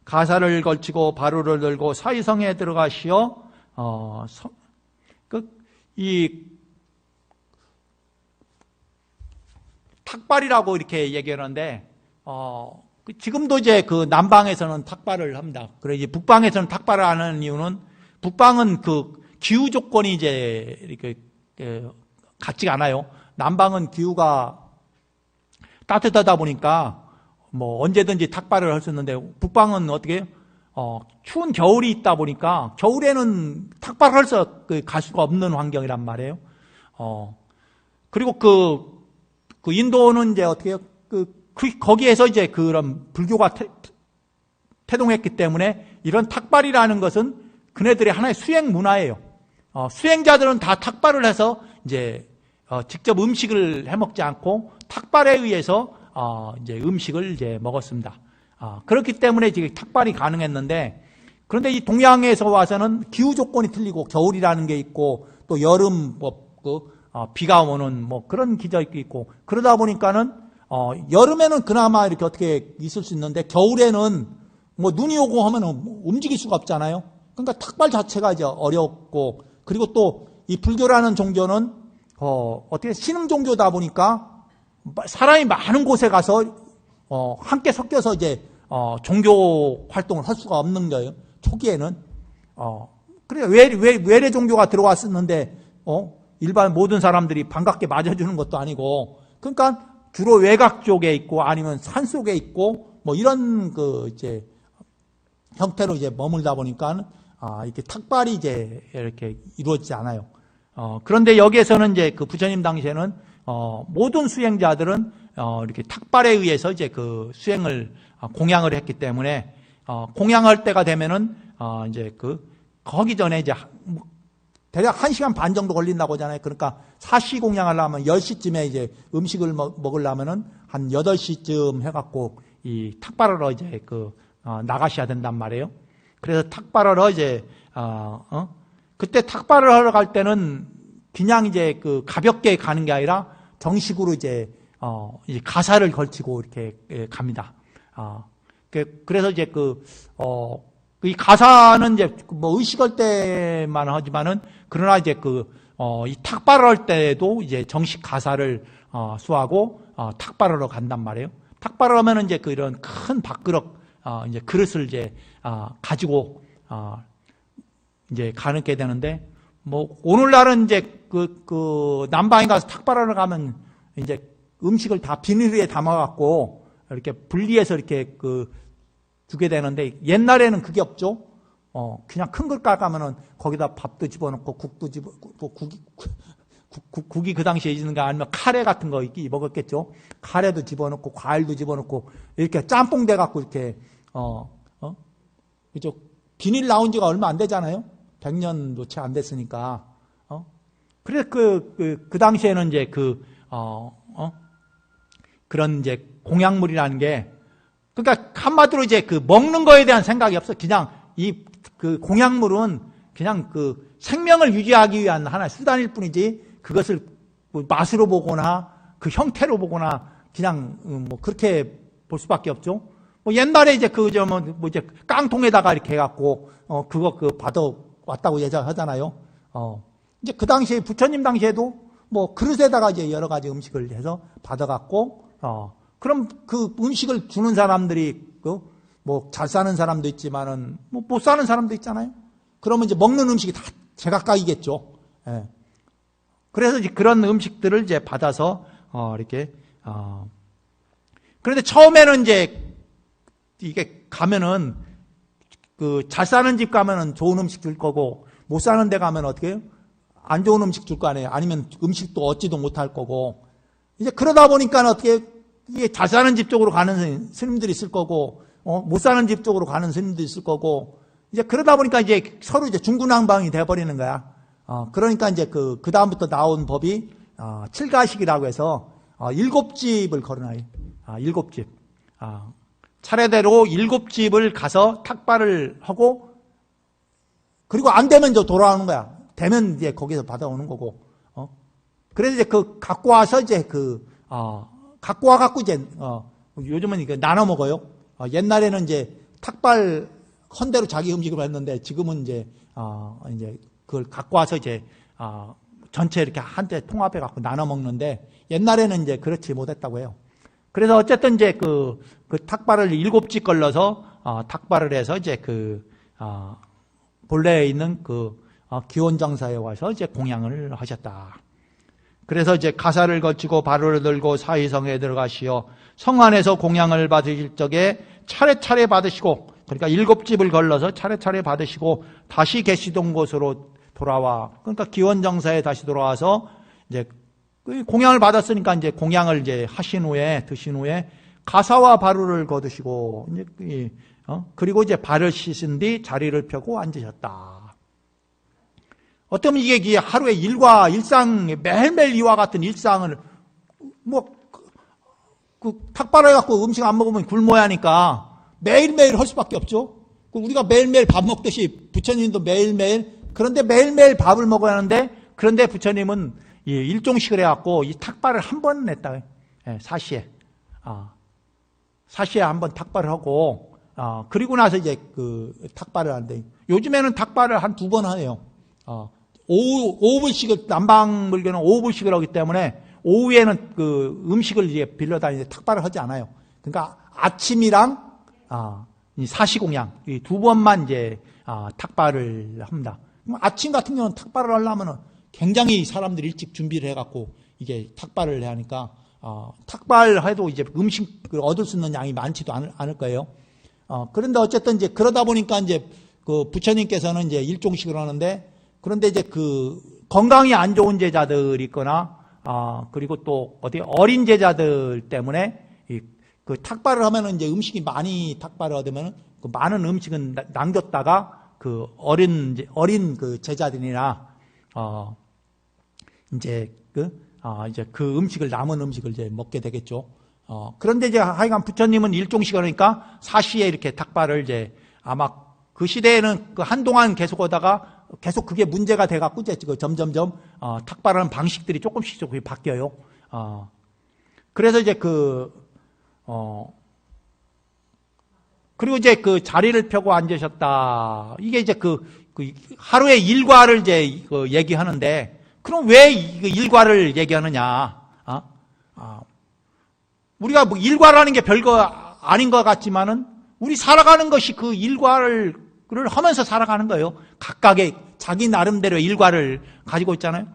가사를 걸치고 바루를 들고 사위성에 들어가시어 이 탁발이라고 이렇게 얘기하는데, 지금도 이제 그 남방에서는 탁발을 합니다. 그래 이제 북방에서는 탁발을 하는 이유는, 북방은 그 기후 조건이 이제 이렇게 같지가 않아요. 남방은 기후가 따뜻하다 보니까 뭐 언제든지 탁발을 할 수 있는데, 북방은 어떻게 해요? 추운 겨울이 있다 보니까 겨울에는 탁발을 해서 갈 수가 없는 환경이란 말이에요. 그리고 그 인도는 이제 어떻게 해요? 거기에서 이제 그런 불교가 태동했기 때문에 이런 탁발이라는 것은 그네들의 하나의 수행 문화예요. 수행자들은 다 탁발을 해서 이제 직접 음식을 해 먹지 않고 탁발에 의해서 이제 음식을 이제 먹었습니다. 그렇기 때문에 지금 탁발이 가능했는데, 그런데 이 동양에서 와서는 기후 조건이 틀리고 겨울이라는 게 있고 또 여름 비가 오는 그런 기적이 있고, 그러다 보니까는 여름에는 그나마 이렇게 어떻게 있을 수 있는데 겨울에는 눈이 오고 하면은 움직일 수가 없잖아요. 그러니까 탁발 자체가 이제 어렵고, 그리고 또 이 불교라는 종교는 어떻게 신흥 종교다 보니까 사람이 많은 곳에 가서 함께 섞여서 이제 종교 활동을 할 수가 없는 거예요. 초기에는. 그래 외래 종교가 들어왔었는데 일반 모든 사람들이 반갑게 맞아주는 것도 아니고, 그러니까 주로 외곽 쪽에 있고 아니면 산 속에 있고 이런 이제 형태로 이제 머물다 보니까 이렇게 탁발이 이제 이렇게 이루어지지 않아요. 그런데 여기에서는 이제 그 부처님 당시에는 모든 수행자들은 이렇게 탁발에 의해서 이제 그 수행을 공양을 했기 때문에, 공양할 때가 되면은 이제 거기 전에 이제 대략 1시간 반 정도 걸린다고 하잖아요. 그러니까 사시 공양하려면 10시쯤에 이제 음식을 먹으려면은 한 8시쯤 해갖고 이 탁발하러 이제 나가셔야 된단 말이에요. 그래서 탁발하러 이제 그때 탁발을 하러 갈 때는 그냥 이제 가볍게 가는 게 아니라 정식으로 이제 가사를 걸치고 이렇게 갑니다. 그래서 이제 이 가사는 이제 뭐 의식할 때만 하지만은 그러나 이제 이 탁발을 할 때도 이제 정식 가사를 수하고 탁발하러 간단 말이에요. 탁발을 하면은 이제 이런 큰 밥그릇 이제 그릇을 이제 가지고 이제 가게 되는데 뭐 오늘날은 이제 남방에 가서 탁발하러 가면 이제 음식을 다 비닐에 담아갖고 이렇게 분리해서 이렇게 주게 되는데 옛날에는 그게 없죠. 그냥 큰 그릇 가면은 거기다 밥도 집어넣고 국도 국이 그 당시에 있는가 아니면 카레 같은 거 먹었겠죠. 카레도 집어넣고 과일도 집어넣고 이렇게 짬뽕 돼갖고 이렇게 그죠. 비닐 나온 지가 얼마 안 되잖아요. 100년도 채 안 됐으니까. 그래서 그 당시에는 이제 그런 이제 공약물이라는 게 그러니까 한마디로 이제 먹는 거에 대한 생각이 없어. 그냥 공약물은 그냥 생명을 유지하기 위한 하나의 수단일 뿐이지 그것을 맛으로 보거나 그 형태로 보거나 그냥 뭐 그렇게 볼 수밖에 없죠. 뭐 옛날에 이제 뭐 이제 깡통에다가 이렇게 해갖고 그거 받아 왔다고 하잖아요. 이제 그 당시에 부처님 당시에도 뭐 그릇에다가 이제 여러 가지 음식을 해서 받아갖고 그럼 그 음식을 주는 사람들이 뭐 잘 사는 사람도 있지만은 뭐 못 사는 사람도 있잖아요. 그러면 이제 먹는 음식이 다 제각각이겠죠. 예. 그래서 이제 그런 음식들을 이제 받아서 이렇게 그런데 처음에는 이제 이게 가면은 잘 사는 집 가면은 좋은 음식 줄 거고 못 사는 데 가면 어떻게 해요? 안 좋은 음식 줄 거 아니에요. 아니면 음식도 얻지도 못할 거고 이제 그러다 보니까 어떻게 이게 잘 사는 집 쪽으로 가는 스님들이 있을 거고 못 사는 집 쪽으로 가는 스님들이 있을 거고 이제 그러다 보니까 이제 서로 이제 중구난방이 돼버리는 거야. 그러니까 이제 그 다음부터 나온 법이 칠가식이라고 해서 7집을 걸어놔요. 7집. 차례대로 7집을 가서 탁발을 하고 그리고 안 되면 이제 돌아오는 거야. 되면 이제 거기서 받아오는 거고. 그래서 이제 갖고 와서 이제 갖고 와갖고 이제 요즘은 이거 나눠 먹어요. 옛날에는 이제 탁발 헌대로 자기 음식을 했는데 지금은 이제 그걸 갖고 와서 이제 전체 이렇게 한때 통합해 갖고 나눠 먹는데 옛날에는 이제 그렇지 못했다고 해요. 그래서 어쨌든 이제 그 탁발을 7집 걸러서 탁발을 해서 이제 본래에 있는 기원정사에 와서 이제 공양을 하셨다. 그래서 이제 가사를 거치고 발을 들고 사위성에 들어가시어 성 안에서 공양을 받으실 적에 차례차례 받으시고 그러니까 7집을 걸러서 차례차례 받으시고 다시 계시던 곳으로 돌아와 그러니까 기원정사에 다시 돌아와서 이제 공양을 받았으니까 이제 공양을 이제 하신 후에 드신 후에 가사와 바루를 거두시고 이제 그리고 이제 발을 씻은 뒤 자리를 펴고 앉으셨다. 어쩌면 이게 하루의 일과 일상 매일매일 이와 같은 일상을 탁발해 갖고 음식 안 먹으면 굶어야 하니까 매일매일 할 수밖에 없죠. 우리가 매일매일 밥 먹듯이 부처님도 매일매일 그런데 매일매일 밥을 먹어야 하는데 그런데 부처님은 일종식을 해갖고 이 탁발을 한 번 냈다. 사시에. 사시에 한 번 탁발을 하고 그리고 나서 이제 탁발을 하는데 요즘에는 탁발을 한 2번 하네요. 오후불식을 남방불교는 오후불식을 하기 때문에 오후에는 음식을 이제 빌려 다니는데 탁발을 하지 않아요. 그러니까 아침이랑 이 사시공양 이 2번만 이제 탁발을 합니다. 아침 같은 경우는 탁발을 하려면은 굉장히 사람들이 일찍 준비를 해갖고 이게 탁발을 해야 하니까 탁발해도 이제 음식을 얻을 수 있는 양이 많지도 않을 거예요. 그런데 어쨌든 이제 그러다 보니까 이제 부처님께서는 이제 일종식을 하는데 그런데 이제 건강이 안 좋은 제자들이 있거나 그리고 또 어린 제자들 때문에 탁발을 하면은 이제 음식이 많이 탁발을 하면은 많은 음식은 남겼다가 어린 제자들이나 이제 그 음식을 남은 음식을 이제 먹게 되겠죠. 그런데 이제 하여간 부처님은 일종식을 하니까 사시에 이렇게 탁발을 이제 아마 그 시대에는 한동안 계속 하다가 계속 그게 문제가 돼갖고 이제 점점점 탁발하는 방식들이 조금씩 바뀌어요. 그래서 이제 그리고 이제 그 자리를 펴고 앉으셨다. 이게 이제 그 하루의 일과를 이제 얘기하는데, 그럼 왜 이 일과를 얘기하느냐? 우리가 뭐 일과라는 게 별거 아닌 것 같지만은, 우리 살아가는 것이 그 일과를 하면서 살아가는 거예요. 각각의 자기 나름대로 일과를 가지고 있잖아요.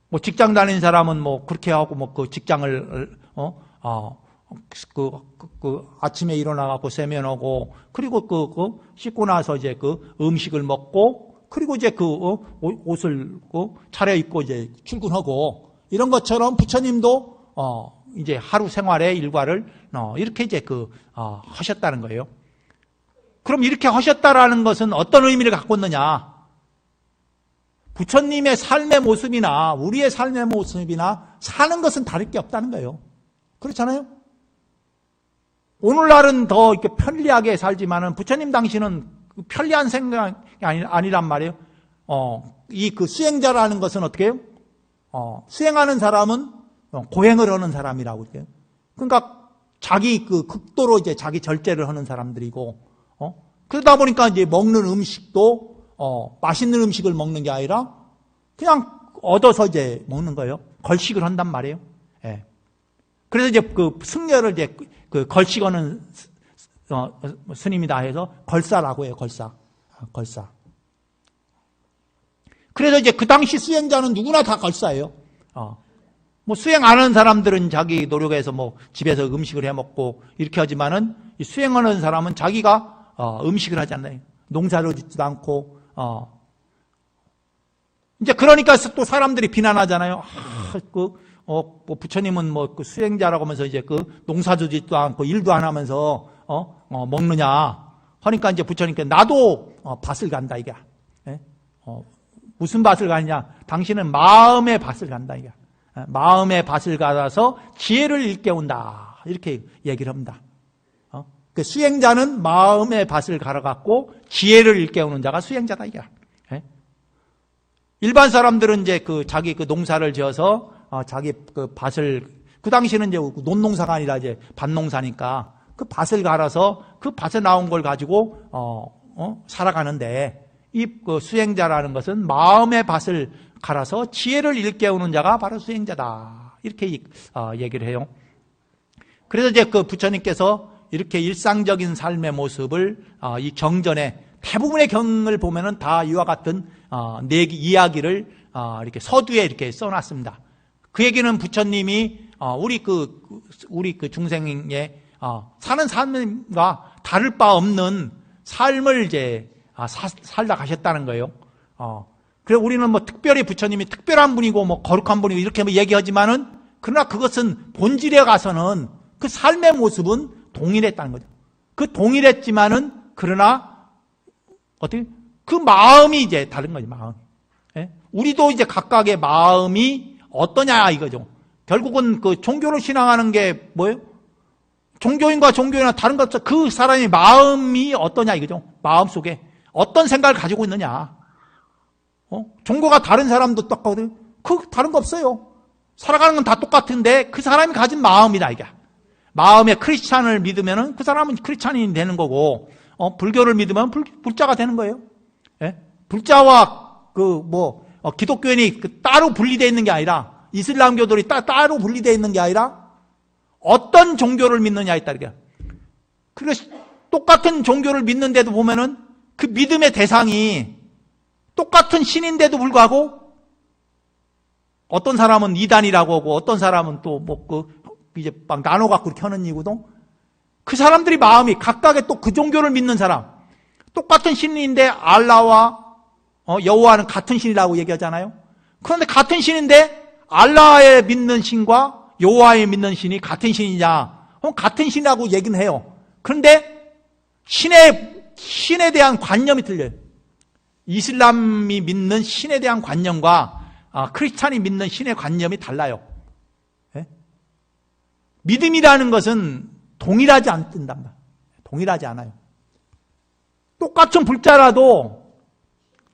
뭐 직장 다니는 사람은 뭐 그렇게 하고 뭐 그 직장을 아침에 일어나갖고 세면하고, 그리고 씻고 나서 이제 그 음식을 먹고, 그리고 이제 옷을 차려입고 이제 출근하고, 이런 것처럼 부처님도 이제 하루 생활의 일과를 이렇게 이제 하셨다는 거예요. 그럼 이렇게 하셨다라는 것은 어떤 의미를 갖고 있느냐? 부처님의 삶의 모습이나 우리의 삶의 모습이나 사는 것은 다를 게 없다는 거예요. 그렇잖아요? 오늘날은 더 이렇게 편리하게 살지만은 부처님 당시는 편리한 생각이 아니란 말이에요. 이 수행자라는 것은 어떻게 해요? 수행하는 사람은 고행을 하는 사람이라고 그래요. 그러니까 자기 극도로 이제 자기 절제를 하는 사람들이고, 그러다 보니까 이제 먹는 음식도 맛있는 음식을 먹는 게 아니라 그냥 얻어서 이제 먹는 거예요. 걸식을 한단 말이에요. 예. 그래서 이제 승려를 이제 걸식하는 스님이다 해서 걸사라고 해요. 걸사. 그래서 이제 그 당시 수행자는 누구나 다 걸사예요. 뭐 수행 안 하는 사람들은 자기 노력해서 뭐 집에서 음식을 해 먹고 이렇게 하지만은, 이 수행하는 사람은 자기가 음식을 하지 않나요? 농사를 짓지도 않고, 이제 그러니까 또 사람들이 비난하잖아요. 뭐 부처님은 뭐 수행자라고 하면서 이제 농사도 짓지도 않고 일도 안 하면서, 먹느냐. 하니까 이제 부처님께 나도 밭을 간다, 이게. 예? 무슨 밭을 가느냐? 당신은 마음의 밭을 간다, 이게. 마음의 밭을 가서 지혜를 일깨운다. 이렇게 얘기를 합니다. 그 수행자는 마음의 밭을 갈아갖고 지혜를 일깨우는 자가 수행자다, 이게. 일반 사람들은 이제 자기 농사를 지어서 자기 밭을, 그 당시는 이제 논농사가 아니라 이제 밭농사니까 그 밭을 갈아서 그 밭에 나온 걸 가지고 살아가는데, 이 수행자라는 것은 마음의 밭을 갈아서 지혜를 일깨우는 자가 바로 수행자다. 이렇게 얘기를 해요. 그래서 이제 부처님께서 이렇게 일상적인 삶의 모습을 이 경전에 대부분의 경을 보면은 다 이와 같은 이야기를 이렇게 서두에 이렇게 써놨습니다. 그 얘기는 부처님이 우리 중생의 사는 삶과 다를 바 없는 삶을 이제 살다 가셨다는 거예요. 그래서 우리는 뭐 특별히 부처님이 특별한 분이고 뭐 거룩한 분이고 이렇게 얘기하지만은, 그러나 그것은 본질에 가서는 그 삶의 모습은 동일했다는 거죠. 그 동일했지만은, 그러나 어떻게 그 마음이 이제 다른 거죠. 마음. 예? 우리도 이제 각각의 마음이 어떠냐 이거죠. 결국은 종교를 신앙하는 게 뭐예요? 종교인과 종교인은 다른 것 없어. 그 사람의 마음이 어떠냐 이거죠. 마음 속에 어떤 생각을 가지고 있느냐. 종교가 다른 사람도 똑같거든요. 다른 거 없어요. 살아가는 건 다 똑같은데 그 사람이 가진 마음이다, 이게. 마음에 크리스찬을 믿으면은 그 사람은 크리스찬이 되는 거고, 불교를 믿으면 불자가 되는 거예요. 예? 불자와 기독교인이 따로 분리되어 있는 게 아니라, 이슬람교들이 따로 분리되어 있는 게 아니라, 어떤 종교를 믿느냐에 따르게. 그래서 똑같은 종교를 믿는데도 보면은 그 믿음의 대상이 똑같은 신인데도 불구하고, 어떤 사람은 이단이라고 하고, 어떤 사람은 또 이제 막 나눠갖고 그렇게 하는 이유도, 그 사람들이 마음이 각각의 또 그 종교를 믿는 사람, 똑같은 신인데 알라와 여호와는 같은 신이라고 얘기하잖아요. 그런데 같은 신인데 알라에 믿는 신과 여호와에 믿는 신이 같은 신이냐? 그럼 같은 신이라고 얘기는 해요. 그런데 신에 대한 관념이 틀려요. 이슬람이 믿는 신에 대한 관념과 크리스찬이 믿는 신의 관념이 달라요. 예? 믿음이라는 것은 동일하지 않단 말이에요. 동일하지 않아요. 똑같은 불자라도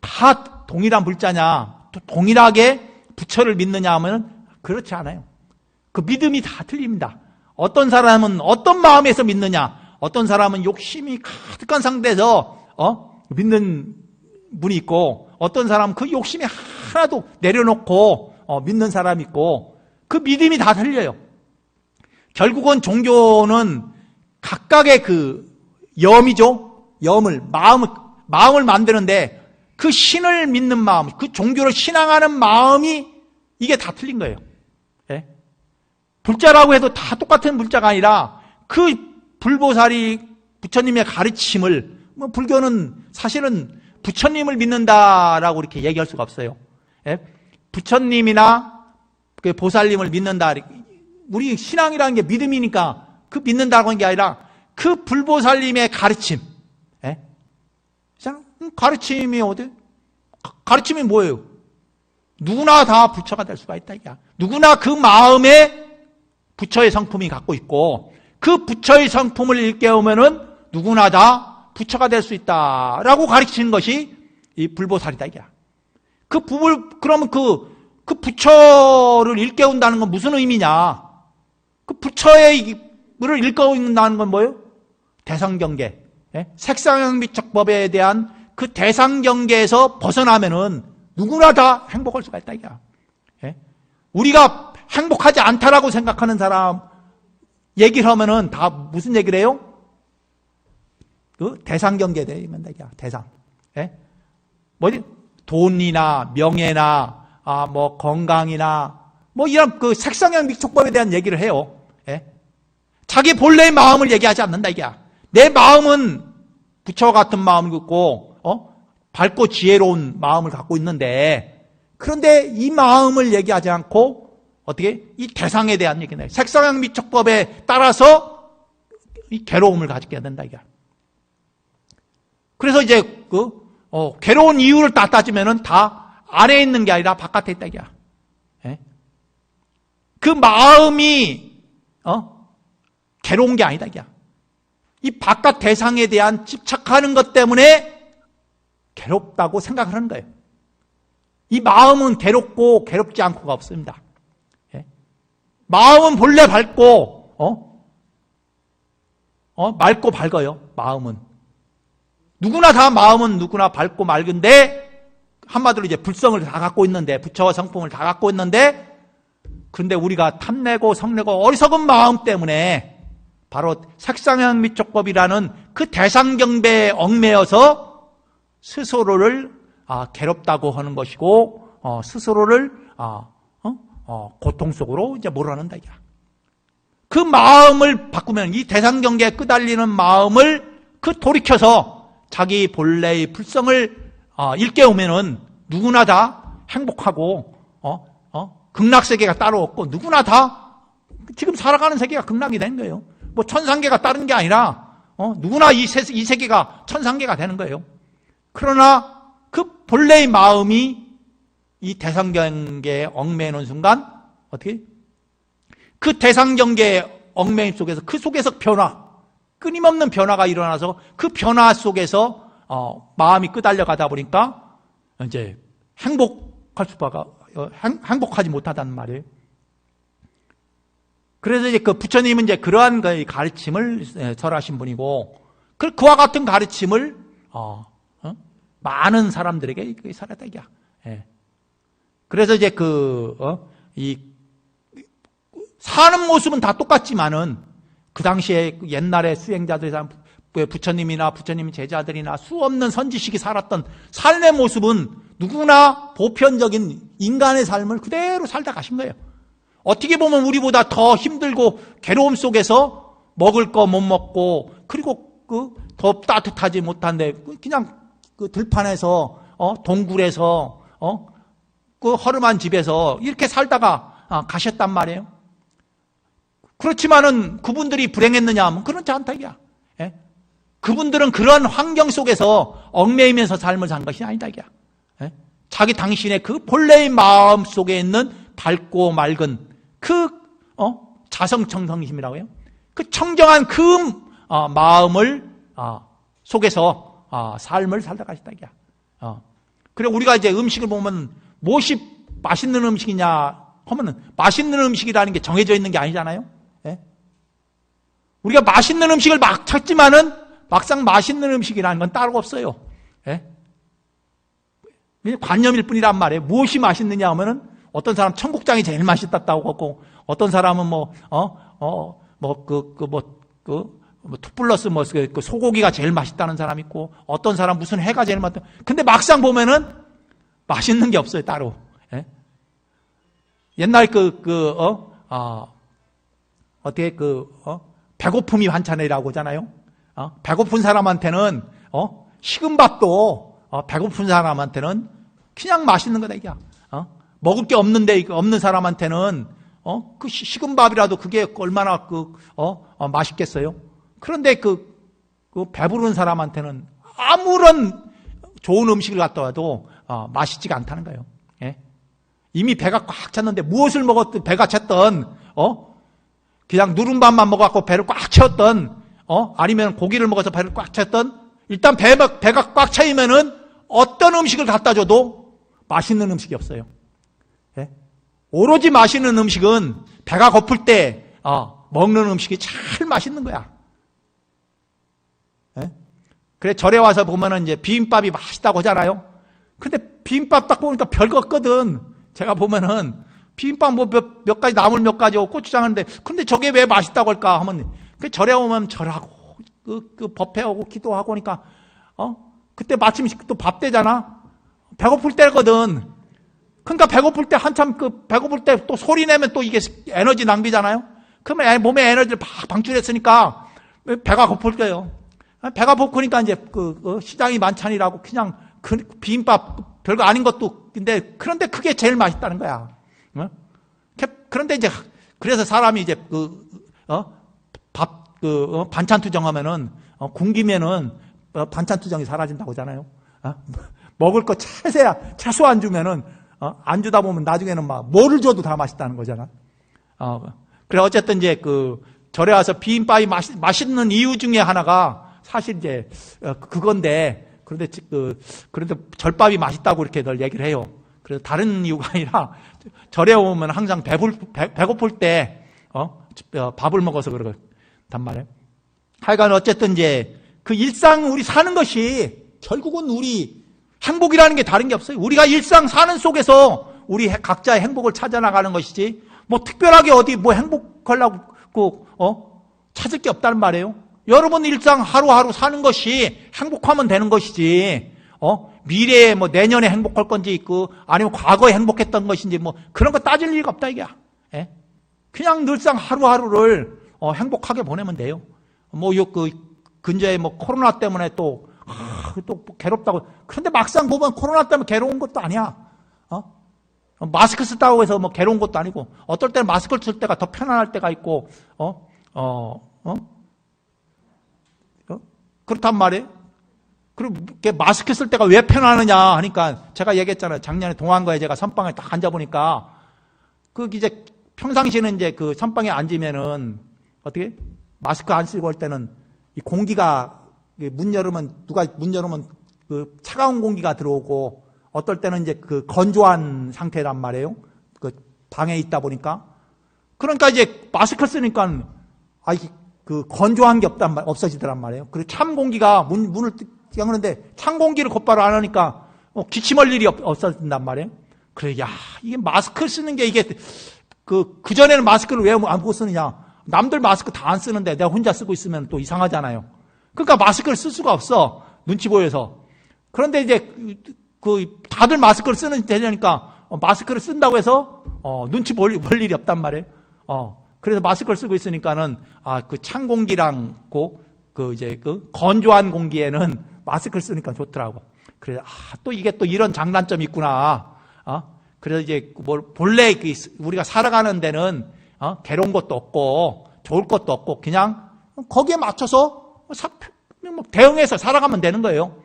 다 동일한 불자냐, 또 동일하게 부처를 믿느냐 하면 그렇지 않아요. 그 믿음이 다 틀립니다. 어떤 사람은 어떤 마음에서 믿느냐, 어떤 사람은 욕심이 가득한 상태에서 믿는 분이 있고, 어떤 사람은 그 욕심이 하나도 내려놓고 믿는 사람이 있고, 그 믿음이 다 틀려요. 결국은 종교는 각각의 그 염이죠. 마음을 만드는데 그 신을 믿는 마음, 그 종교를 신앙하는 마음이 이게 다 틀린 거예요. 예? 불자라고 해도 다 똑같은 불자가 아니라 그 불보살이 부처님의 가르침을, 불교는 사실은 부처님을 믿는다라고 이렇게 얘기할 수가 없어요. 예? 부처님이나 그 보살님을 믿는다. 우리 신앙이라는 게 믿음이니까 그 믿는다고 하는 게 아니라 그 불보살님의 가르침. 예? 가르침이 어디? 가르침이 뭐예요? 누구나 다 부처가 될 수가 있다. 누구나 그 마음에 부처의 성품이 갖고 있고, 그 부처의 성품을 일깨우면은 누구나 다 부처가 될 수 있다라고 가르치는 것이 이 불보살이다. 그러면 그 부처를 일깨운다는 건 무슨 의미냐? 그 부처의 를 일깨운다는 건 뭐예요? 대상경계. 예? 색상영미척법에 대한 그 대상경계에서 벗어나면은 누구나 다 행복할 수가 있다. 예? 우리가 행복하지 않다라고 생각하는 사람 얘기를 하면은 다 무슨 얘기를 해요? 그 대상경계에 대해 얘기한다. 대상. 예? 뭐지? 돈이나 명예나 뭐 건강이나 뭐 이런 그 색상영미척법에 대한 얘기를 해요. 예? 자기 본래의 마음을 얘기하지 않는다. 내 마음은 부처와 같은 마음을 갖고 밝고 지혜로운 마음을 갖고 있는데, 그런데 이 마음을 얘기하지 않고 어떻게 이 대상에 대한 얘기네. 색상영미척법에 따라서 이 괴로움을 가지게 된다. 그래서 이제 괴로운 이유를 따지면은 다 안에 있는 게 아니라 바깥에 있다. 예? 그 마음이 괴로운 게 아니다. 이 바깥 대상에 대한 집착하는 것 때문에 괴롭다고 생각을 하는 거예요. 이 마음은 괴롭고 괴롭지 않고가 없습니다. 예? 마음은 본래 밝고 맑고 밝아요. 마음은 마음은 누구나 밝고 맑은데, 한마디로 이제 불성을 다 갖고 있는데, 부처와 성품을 다 갖고 있는데, 그런데 우리가 탐내고 성내고 어리석은 마음 때문에 바로 색상영미척법이라는 그 대상경배에 얽매여서 스스로를 괴롭다고 하는 것이고, 스스로를 고통 속으로 이제 몰아넣는다. 그 마음을 바꾸면, 이 대상경계에 끄달리는 마음을 돌이켜서 자기 본래의 불성을 일깨우면은 누구나 다 행복하고 극락세계가 따로 없고, 누구나 다 지금 살아가는 세계가 극락이 되는 거예요. 뭐 천상계가 다른 게 아니라 누구나 이 세계가 천상계가 되는 거예요. 그러나 그 본래의 마음이 이 대상경계에 얽매이는 순간 어떻게? 그 대상경계의 얽매임 속에서, 그 속에서 끊임없는 변화가 일어나서 그 변화 속에서 마음이 끄달려 가다 보니까 이제 행복하지 못하다는 말이에요. 그래서 이제 그 부처님은 이제 그러한 가르침을 설하신 분이고, 그와 같은 가르침을 많은 사람들에게 설했다. 예. 그래서 이제 이 사는 모습은 다 똑같지만은, 그 당시에 옛날에 수행자들이 부처님이나 부처님 제자들이나 수없는 선지식이 살았던 삶의 모습은 누구나 보편적인 인간의 삶을 그대로 살다 가신 거예요. 어떻게 보면 우리보다 더 힘들고 괴로움 속에서 먹을 거 못 먹고, 그리고 더 따뜻하지 못한데 그냥 들판에서 동굴에서 그 허름한 집에서 이렇게 살다가 가셨단 말이에요. 그렇지만은 그분들이 불행했느냐 하면 그렇지 않다. 예? 그분들은 그런 환경 속에서 얽매이면서 삶을 산 것이 아니다. 예? 자기 당신의 그 본래의 마음 속에 있는 밝고 맑은 자성청성심이라고 해요. 그 청정한 그 마음을 속에서 삶을 살다 가시다. 그래 우리가 이제 음식을 보면 무엇이 맛있는 음식이냐 하면은, 맛있는 음식이라는 게 정해져 있는 게 아니잖아요. 예? 우리가 맛있는 음식을 막 찾지만은 막상 맛있는 음식이라는 건 따로 없어요. 예? 관념일 뿐이란 말이에요. 무엇이 맛있느냐 하면은 어떤 사람 청국장이 제일 맛있다고 하고, 어떤 사람은 투플러스 그 소고기가 제일 맛있다는 사람 있고, 어떤 사람 무슨 회가 제일 맛있다. 근데 막상 보면은 맛있는 게 없어요, 따로. 예? 옛날 배고픔이 반찬이라고 하잖아요. 배고픈 사람한테는, 식은 밥도, 배고픈 사람한테는 그냥 맛있는 거다, 이게. 먹을 게 없는 사람한테는, 그 식은 밥이라도 그게 얼마나 맛있겠어요? 그런데 배부른 사람한테는 아무런 좋은 음식을 갖다 와도, 맛있지가 않다는 거예요. 예? 이미 배가 꽉 찼는데 무엇을 먹었든 배가 찼던, 그냥 누른밥만 먹어갖고 배를 꽉 채웠던, 아니면 고기를 먹어서 배를 꽉 찼던, 일단 배가 꽉 차이면은 어떤 음식을 갖다 줘도 맛있는 음식이 없어요. 예? 오로지 맛있는 음식은 배가 고플 때 먹는 음식이 제일 맛있는 거야. 예? 그래 절에 와서 보면은 이제 비빔밥이 맛있다고 하잖아요. 근데 비빔밥 딱 보니까 별거 없거든. 제가 보면은 비빔밥 몇 가지 나물 몇 가지 고추장 하는데, 근데 저게 왜 맛있다고 할까 하면, 그 절에 오면 절하고 법회하고 기도하고 하니까 그때 마침 또 밥 되잖아. 배고플 때거든. 그러니까 배고플 때 한참 배고플 때 또 소리 내면 또 이게 에너지 낭비잖아요. 그러면 몸에 에너지를 막 방출했으니까 배가 고플 거예요. 배가 고프니까 이제 시장이 만찬이라고 그냥 비빔밥 별거 아닌 것도, 그런데 그게 제일 맛있다는 거야. 그런데 이제 그래서 사람이 이제 반찬 투정하면은 굶기면은 반찬 투정이 사라진다고 하잖아요. 먹을 거 채소 안 주면은 안 주다 보면 나중에는 막 뭐를 줘도 다 맛있다는 거잖아. 그래 어쨌든 이제 절에 와서 비빔밥이 맛있는 이유 중에 하나가 사실 이제 그건데, 그런데 절밥이 맛있다고 이렇게 늘 얘기를 해요. 그래서 다른 이유가 아니라 절에 오면 항상 배고플 때 밥을 먹어서 그러단 말이에요. 하여간 어쨌든 이제 그 일상 우리 사는 것이 결국은 우리 행복이라는 게 다른 게 없어요. 우리가 일상 사는 속에서 우리 각자의 행복을 찾아 나가는 것이지, 뭐 특별하게 어디 뭐 행복하려고 찾을 게 없다는 말이에요. 여러분 일상 하루하루 사는 것이 행복하면 되는 것이지, 미래에 뭐 내년에 행복할 건지 아니면 과거에 행복했던 것인지 뭐 그런 거 따질 일이 없다 이게. 예? 그냥 늘상 하루하루를 행복하게 보내면 돼요. 뭐 근처에 뭐 코로나 때문에 또 괴롭다고. 그런데 막상 보면 코로나 때문에 괴로운 것도 아니야. 마스크 쓰다고 해서 뭐 괴로운 것도 아니고, 어떨 때는 마스크를 쓸 때가 더 편안할 때가 있고, 그렇단 말이에요. 그리고 마스크 쓸 때가 왜 편하느냐 하니까 제가 얘기했잖아요. 작년에 동안거에 제가 선방에 딱 앉아보니까 이제 평상시에는 이제 선방에 앉으면은 어떻게 마스크 안 쓰고 할 때는 이 공기가 누가 문 열으면 차가운 공기가 들어오고, 어떨 때는 이제 건조한 상태란 말이에요. 방에 있다 보니까. 그러니까 이제 마스크를 쓰니까 건조한 게 없어지더란 말이에요. 그리고 찬 공기가 문을 여는데 찬 공기를 곧바로 안 하니까 기침할 일이 없어진단 말이에요. 그래, 이게 마스크를 쓰는 게 이게 그전에는 마스크를 왜 안 쓰느냐. 남들 마스크 다 안 쓰는데 내가 혼자 쓰고 있으면 또 이상하잖아요. 그러니까 마스크를 쓸 수가 없어. 눈치 보여서. 그런데 이제 다들 마스크를 쓰는 되니까 마스크를 쓴다고 해서 눈치 볼 일이 없단 말이에요. 그래서 마스크를 쓰고 있으니까는 찬 공기랑 이제 건조한 공기에는 마스크를 쓰니까 좋더라고. 그래, 또 이게 또 이런 장단점이 있구나. 그래서 이제 본래 우리가 살아가는 데는 괴로운 것도 없고 좋을 것도 없고 그냥 거기에 맞춰서 대응해서 살아가면 되는 거예요.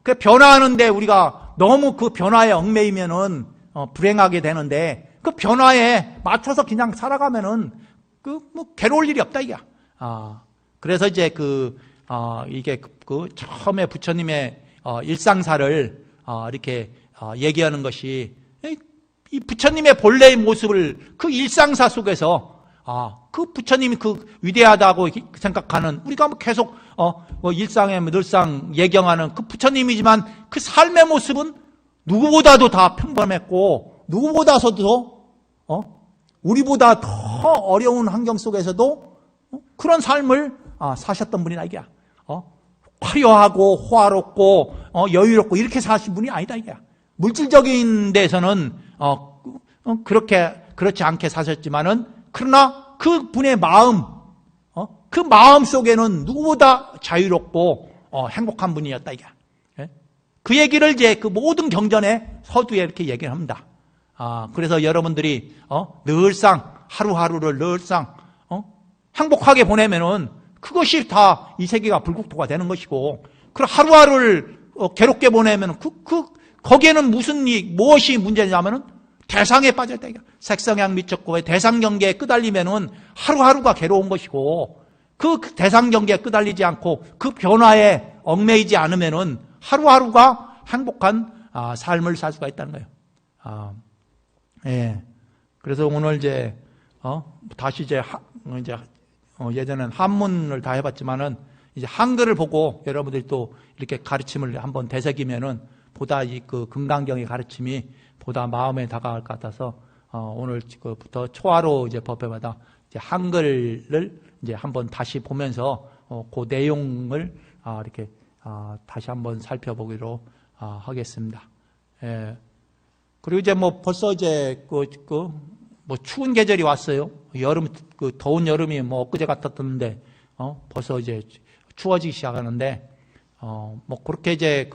그 변화하는데 우리가 너무 그 변화에 얽매이면은 불행하게 되는데, 그 변화에 맞춰서 그냥 살아가면은 괴로울 일이 없다 이게. 그래서 이제 이게 처음에 부처님의 일상사를 이렇게 얘기하는 것이 이 부처님의 본래의 모습을 그 일상사 속에서 그 부처님이 그 위대하다고 생각하는, 우리가 뭐 계속, 일상에 늘상 예경하는 그 부처님이지만 그 삶의 모습은 누구보다도 다 평범했고, 누구보다서도, 우리보다 더 어려운 환경 속에서도 그런 삶을 사셨던 분이다, 이게. 화려하고, 호화롭고, 여유롭고, 이렇게 사신 분이 아니다, 이게. 물질적인 데서는, 그렇지 않게 사셨지만은, 그러나 그 분의 마음, 그 마음 속에는 누구보다 자유롭고, 행복한 분이었다, 이게. 그 얘기를 이제 그 모든 경전의 서두에 이렇게 얘기를 합니다. 그래서 여러분들이, 늘상, 하루하루를 늘상, 행복하게 보내면은 그것이 다 이 세계가 불국토가 되는 것이고, 그 하루하루를 괴롭게 보내면은 거기에는 무엇이 문제냐면은 대상에 빠졌다. 색성향 미쳤고 대상 경계에 끄달리면은 하루하루가 괴로운 것이고, 그 대상 경계에 끄달리지 않고 그 변화에 얽매이지 않으면은 하루하루가 행복한 삶을 살 수가 있다는 거예요. 예. 그래서 오늘 이제 다시 이제 예전에는 한문을 다 해봤지만은 이제 한글을 보고 여러분들이 또 이렇게 가르침을 한번 되새기면은 보다 그 금강경의 가르침이 보다 마음에 다가갈 것 같아서 오늘부터 초하로 이제 법회마다 이제 한글을 이제 한번 다시 보면서 그 내용을 이렇게 다시 한번 살펴보기로 하겠습니다. 예. 그리고 이제 뭐 벌써 이제 뭐 추운 계절이 왔어요. 여름, 더운 여름이 뭐 엊그제 같았던데, 벌써 이제 추워지기 시작하는데, 뭐 그렇게 이제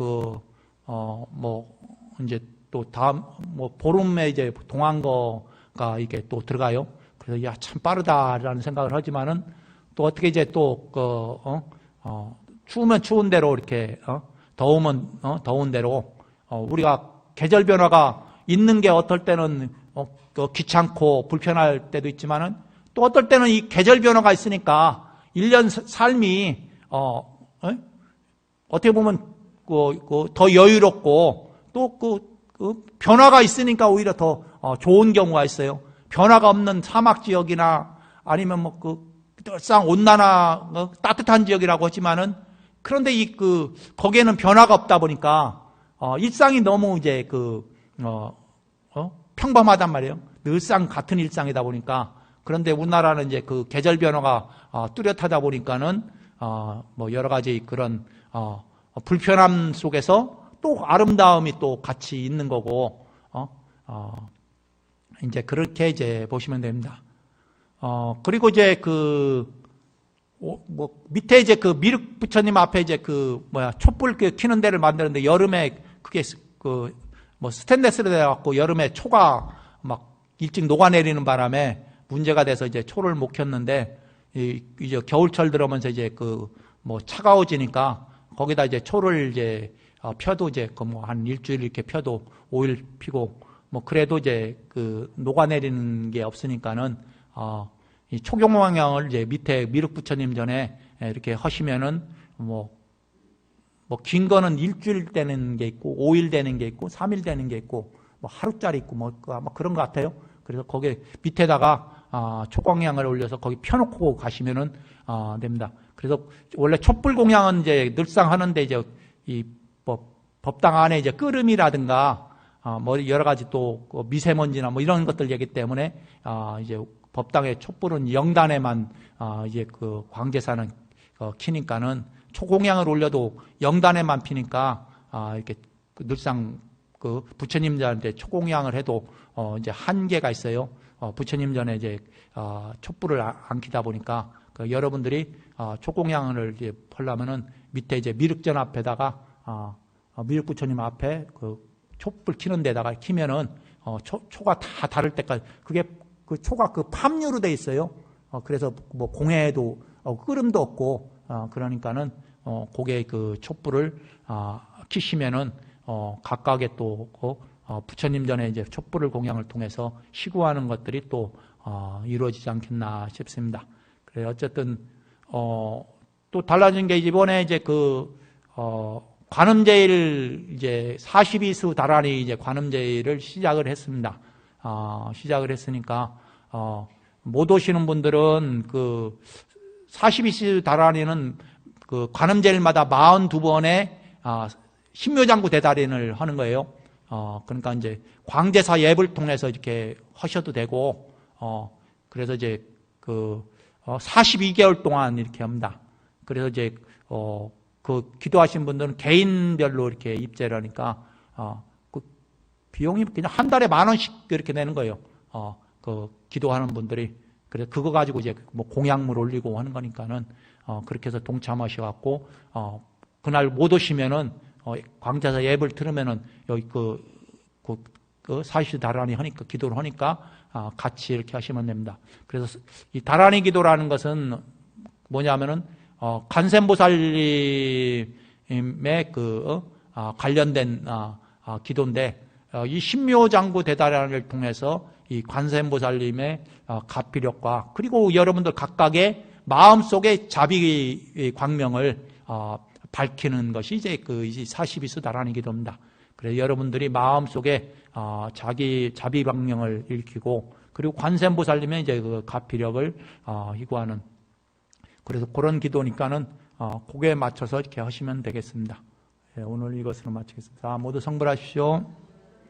뭐 이제 또 다음, 뭐 보름에 이제 동안거가 이게 또 들어가요. 그래서 야, 참 빠르다라는 생각을 하지만은 또 어떻게 이제 또 추우면 추운 대로 이렇게, 더우면 더운 대로, 우리가 계절 변화가 있는 게 어떨 때는 귀찮고 불편할 때도 있지만은 또 어떨 때는 이 계절 변화가 있으니까 1년 삶이 어떻게 보면 더 여유롭고 또 변화가 있으니까 오히려 더 좋은 경우가 있어요. 변화가 없는 사막 지역이나 아니면 뭐 늘상 온난화 따뜻한 지역이라고 하지만은 그런데 거기에는 변화가 없다 보니까 일상이 너무 이제 평범하단 말이에요. 늘상 같은 일상이다 보니까. 그런데 우리나라는 이제 그 계절 변화가 뚜렷하다 보니까는 뭐 여러 가지 그런 불편함 속에서 또 아름다움이 또 같이 있는 거고, 이제 그렇게 이제 보시면 됩니다. 그리고 이제 뭐 밑에 이제 미륵 부처님 앞에 이제 촛불 켜는 데를 만드는데 여름에 그게 뭐 스테인레스로 돼갖고 여름에 초가 막 일찍 녹아내리는 바람에 문제가 돼서 이제 초를 못 켰는데, 이제 겨울철 들어오면서 이제 뭐 차가워지니까 거기다 이제 초를 이제 펴도 이제 뭐 한 일주일 이렇게 펴도 5일 피고 뭐 그래도 이제 녹아내리는 게 없으니까는 이 초경왕향을 이제 밑에 미륵 부처님 전에 이렇게 하시면은 뭐 긴 거는 일주일 되는 게 있고 5일 되는 게 있고 3일 되는 게 있고 뭐 하루짜리 있고 뭐 그런 것 같아요. 그래서 거기 밑에다가 초광향을 올려서 거기 펴놓고 가시면은 됩니다. 그래서 원래 촛불 공양은 이제 늘상 하는데 이제 이 법당 안에 이제 끓음이라든가 뭐 여러 가지 또 미세먼지나 뭐 이런 것들 얘기 때문에 이제 법당의 촛불은 영단에만 이제 광제사는 키니까는 초공양을 올려도 영단에만 피니까 이렇게 늘상 부처님들한테 초공양을 해도 이제 한계가 있어요. 부처님 전에 이제 촛불을 안 켜다 보니까 여러분들이 초공양을 이제 하려면은 밑에 이제 미륵전 앞에다가 미륵 부처님 앞에 촛불 켜는 데다가 키면은 초가 다 다를 때까지 그게 초가 팜유로 돼 있어요. 그래서 뭐 공해에도 끓음도 없고 그러니까는 고개 촛불을 키시면은 각각의 또 부처님 전에 이제 촛불을 공양을 통해서 시구하는 것들이 또 이루어지지 않겠나 싶습니다. 그래 어쨌든 또 달라진 게 이번에 이제 관음제일 이제 42수 다란이 이제 관음제일을 시작을 했습니다. 시작을 했으니까 못 오시는 분들은 그 42시 다란이는 그 관음제일마다 42번의 신묘장구 대다린을 하는 거예요. 그러니까 이제 광제사 앱을 통해서 이렇게 하셔도 되고, 그래서 이제 그 42개월 동안 이렇게 합니다. 그래서 이제 그 기도하신 분들은 개인별로 이렇게 입제를 하니까 그 비용이 그냥 한 달에 10,000원씩 이렇게 내는 거예요. 그 기도하는 분들이. 그래서 그거 가지고 이제 뭐 공약물 올리고 하는 거니까는 그렇게 해서 동참하셔갖고 그날 못 오시면은 광자사 앱을 들으면은 여기 그 40시 다란이 하니까 기도를 하니까 같이 이렇게 하시면 됩니다. 그래서 이 다란이 기도라는 것은 뭐냐면은 관세음보살님의 그 관련된 기도인데 이 신묘장구 대다란을 통해서 이 관세음보살님의 가피력과 그리고 여러분들 각각의 마음속의 자비 광명을 밝히는 것이 이제 그 42수 다란이 기도입니다. 그래서 여러분들이 마음속에 자비 광명을 일으키고 그리고 관세음보살님의 이제 그 가피력을 희구하는 그래서 그런 기도니까는 그거에 맞춰서 이렇게 하시면 되겠습니다. 오늘 이것으로 마치겠습니다. 모두 성불하십시오.